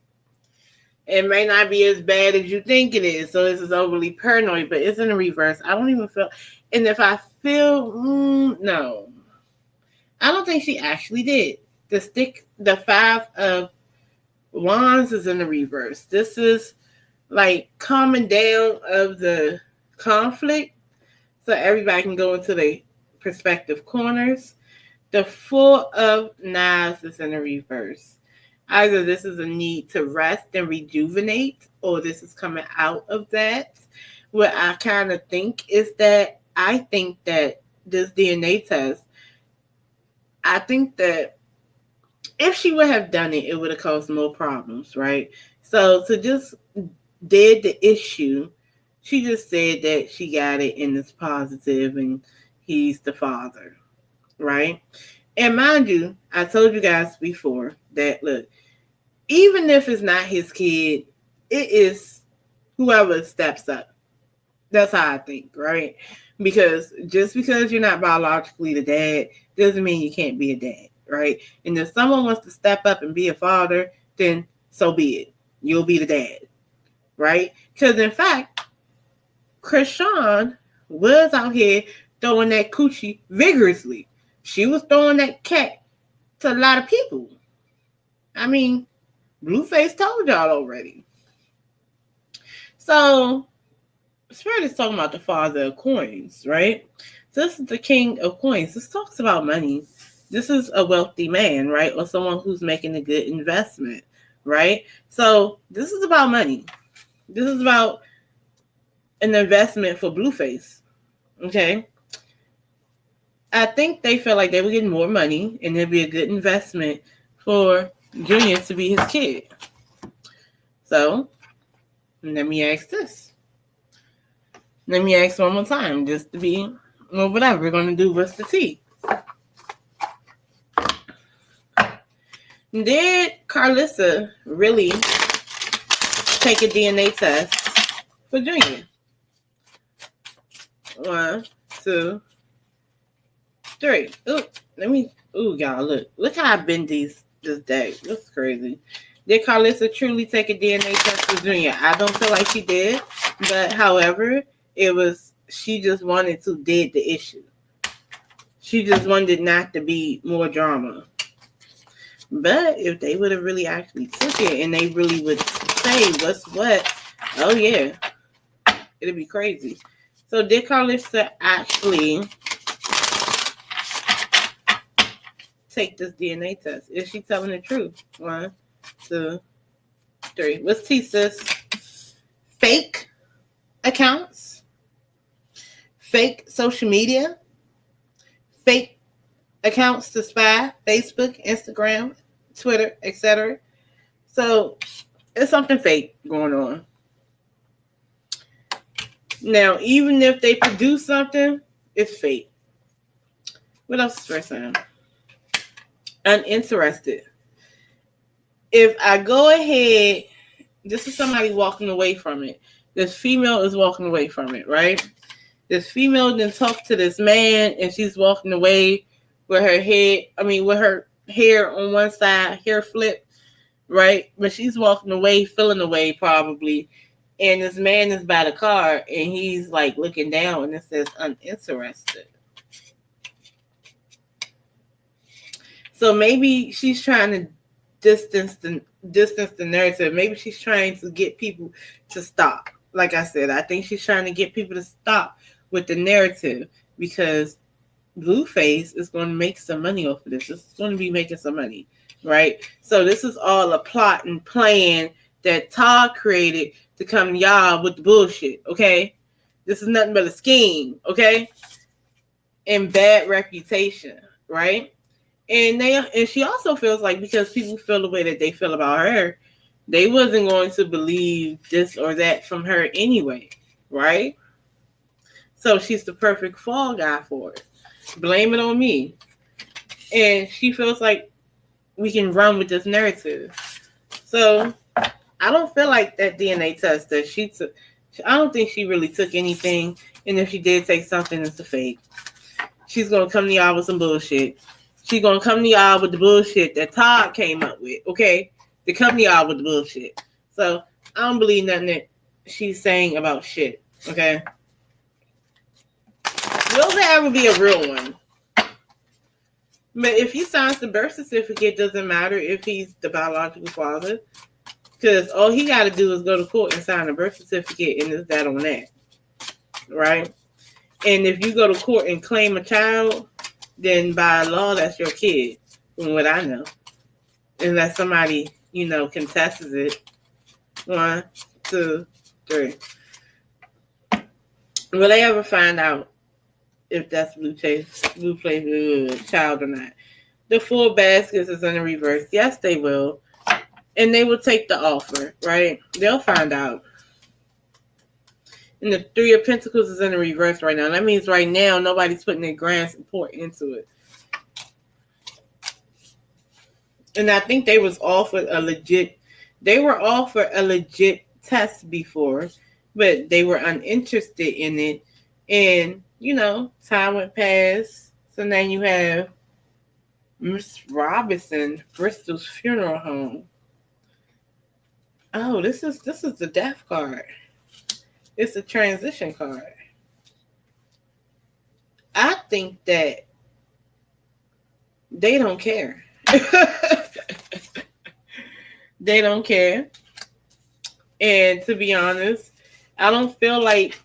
It may not be as bad as you think it is. So this is overly paranoid, but it's in the reverse. I don't even feel... And if I feel... no. I don't think she actually did. The Five of Wands is in the reverse. This is like calming down of the conflict so everybody can go into their perspective corners. The Four of Knives is in the reverse. Either this is a need to rest and rejuvenate, or this is coming out of that. What I kind of think is that I think that this DNA test, I think that if she would have done it, it would have caused more problems, right? So to just dead the issue, she just said that she got it and it's positive and he's the father, right? And mind you, I told you guys before that, look, even if it's not his kid, it is whoever steps up. That's how I think, right? Because just because you're not biologically the dad doesn't mean you can't be a dad, right? And if someone wants to step up and be a father, then so be it. You'll be the dad, right? Because in fact, Chrisean was out here throwing that coochie vigorously. She was throwing that cat to a lot of people. I mean, Blueface told y'all already. So, Spirit is talking about the Father of Coins, right? So this is the King of Coins. This talks about money. This is a wealthy man, right? Or someone who's making a good investment, right? So this is about money. This is about an investment for Blueface, okay? I think they felt like they were getting more money and it'd be a good investment for Junior to be his kid. So, let me ask this. Let me ask one more time, just to be, well, whatever. We're going to do what's the tea. Did Carlissa really take a DNA test for Junior? 1, 2, 3. Y'all, look how I bend this day. That's crazy. Did Carlissa truly take a DNA test for Junior? I don't feel like she did, but however, she just wanted to dead the issue. She just wanted not to be more drama. But if they would have really actually took it and they really would say what's what, oh yeah, it'd be crazy. So did Carlissa actually take this DNA test? Is she telling the truth? 1, 2, 3. What's T, sis? Fake accounts, fake social media, fake accounts to spy, Facebook, Instagram, Twitter, etc. So it's something fake going on. Now, even if they produce something, it's fake. What else is first time? Uninterested. If I go ahead, this is somebody walking away from it. This female is walking away from it, right? This female then talked to this man and she's walking away with her hair on one side, hair flip, right? But she's walking away, feeling away probably. And this man is by the car and he's like looking down and it says uninterested. So maybe she's trying to distance the narrative. Maybe she's trying to get people to stop. Like I said, I think she's trying to get people to stop with the narrative because Blueface is going to make some money off of this. It's going to be making some money, right? So this is all a plot and plan that Todd created to come to y'all with the bullshit, okay? This is nothing but a scheme, okay? and bad reputation, right? And she also feels like because people feel the way that they feel about her, they wasn't going to believe this or that from her anyway, right? So she's the perfect fall guy for it. Blame it on me. And she feels like we can run with this narrative. So I don't feel like that DNA test that she took. I don't think she really took anything. And if she did take something, it's a fake. She's gonna come to y'all with some bullshit. She's gonna come to y'all with the bullshit that Todd came up with. Okay, to come to y'all with the bullshit. So I don't believe nothing that she's saying about shit. Okay. Will there ever be a real one? But if he signs the birth certificate, it doesn't matter if he's the biological father. Because all he got to do is go to court and sign a birth certificate, and it's that on that. Right? And if you go to court and claim a child, then by law, that's your kid, from what I know. Unless somebody, contests it. 1, 2, 3. Will they ever find out if that's Blueface child or not? The 4 baskets is in the reverse. Yes, they will. And they will take the offer, right? They'll find out. And the 3 of Pentacles is in the reverse right now. That means right now, nobody's putting their grand support into it. And I think they were offered a legit test before, but they were uninterested in it. And, time went past. So now you have Miss Robinson, Bristol's funeral home. Oh, this is the death card. It's a transition card. I think that they don't care. They don't care. And to be honest, I don't feel like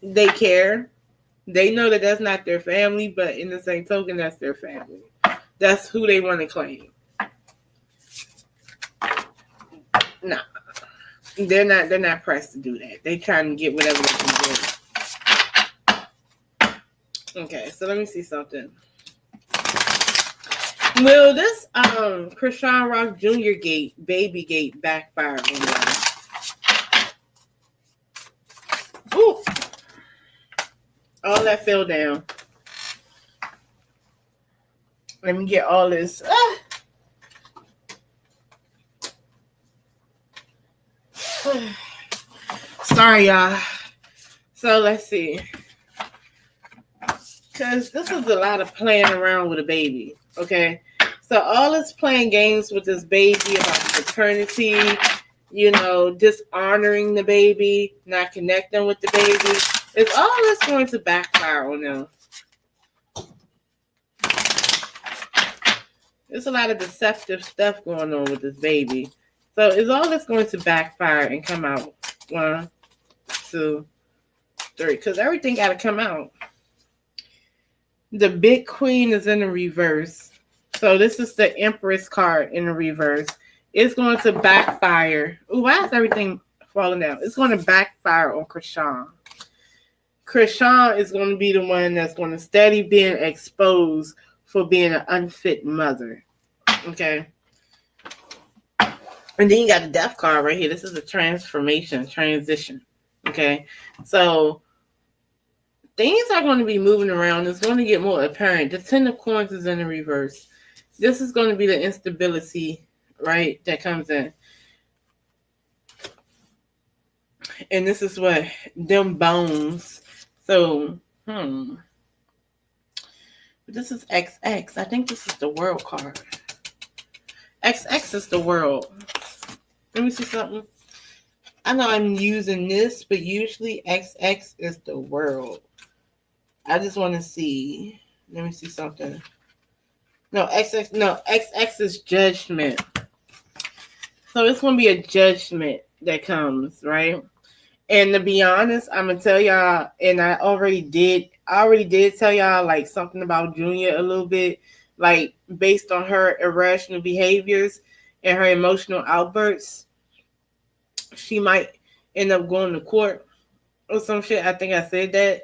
they care. They know that that's not their family, but in the same token, that's their family. That's who they want to claim. No. They're not pressed to do that. They trying to get whatever they can get. Okay, so let me see something. Will this Chrisean Rock Jr. baby gate backfire on y'all? Ooh. All that fell down. Let me get all this. Sorry, y'all. So let's see. Because this is a lot of playing around with a baby. Okay. So all this playing games with this baby about paternity, dishonoring the baby, not connecting with the baby. It's all that's going to backfire on them. There's a lot of deceptive stuff going on with this baby. So it's all that's going to backfire and come out. 1, 2, 3. Because everything got to come out. The big queen is in the reverse. So this is the Empress card in the reverse. It's going to backfire. Ooh, why is everything falling out? It's going to backfire on Chrisean. Chrisean is going to be the one that's going to steady being exposed for being an unfit mother. Okay. And then you got the death card right here. This is a transition. Okay. So things are going to be moving around. It's going to get more apparent. The 10 of Coins is in the reverse. This is going to be the instability, right, that comes in. And this is what? Them bones. So, But this is XX. I think this is the world card. XX is the world. Let me see something. I know I'm using this, but usually XX is the world. I just want to see. Let me see something. No, XX is judgment. So it's going to be a judgment that comes, right? And to be honest, I'm going to tell y'all, and I already did tell y'all like something about Junior a little bit, like based on her irrational behaviors and her emotional outbursts, she might end up going to court, or some shit. I think I said that.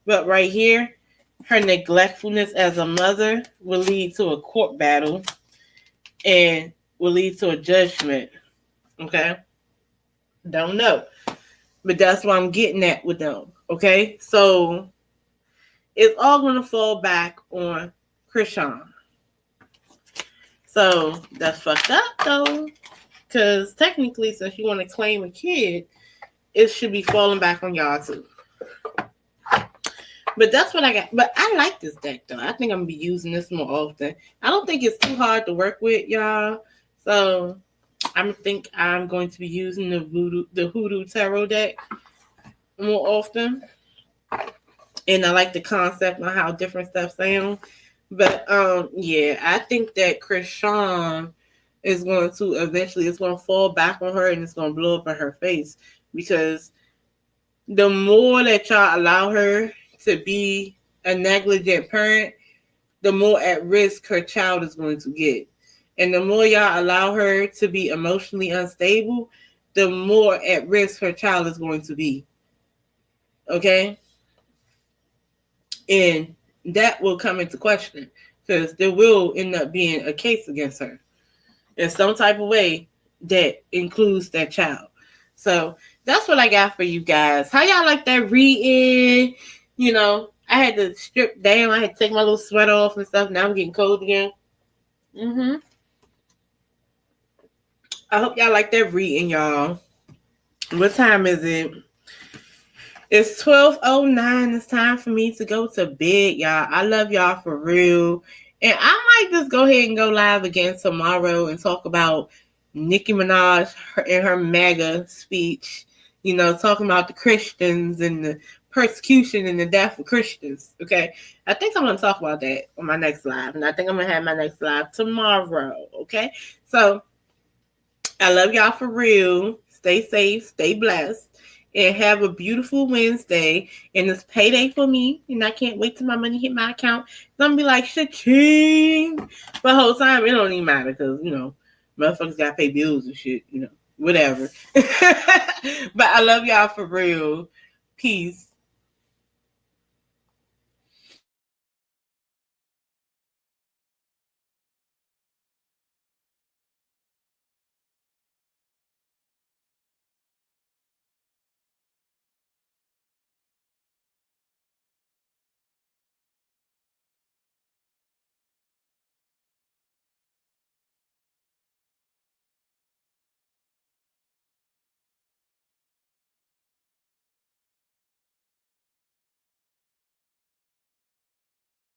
But right here, her neglectfulness as a mother will lead to a court battle and will lead to a judgment. Okay? Don't know. But that's what I'm getting at with them. Okay? So it's all going to fall back on Chrisean. So that's fucked up though. Because technically, since you want to claim a kid, it should be falling back on y'all too. But that's what I got. But I like this deck though. I think I'm gonna be using this more often. I don't think it's too hard to work with, y'all. So I think I'm going to be using the Hoodoo Tarot deck more often. And I like the concept on how different stuff sound. But yeah, I think that Chrisean is going to eventually, it's going to fall back on her and it's going to blow up in her face, because the more that y'all allow her to be a negligent parent, the more at risk her child is going to get. And the more y'all allow her to be emotionally unstable, the more at risk her child is going to be. Okay? And that will come into question, because there will end up being a case against her in some type of way that includes that child. So that's what I got for you guys. How y'all like that reading? You know, I had to strip down. I had to take my little sweater off and stuff. Now I'm getting cold again. I hope y'all like that reading, y'all. What time is it? It's 12:09. It's time for me to go to bed, y'all. I love y'all for real. And I might just go ahead and go live again tomorrow and talk about Nicki Minaj and her MAGA speech. You know, talking about the Christians and the persecution and the death of Christians. Okay? I think I'm going to talk about that on my next live. And I think I'm going to have my next live tomorrow. Okay? So, I love y'all for real. Stay safe. Stay blessed. And have a beautiful Wednesday. And it's payday for me. And I can't wait till my money hit my account. I'm going to be like, cha-ching. But the whole time, it don't even matter. Because, you know, motherfuckers got to pay bills and shit. You know, whatever. But I love y'all for real. Peace.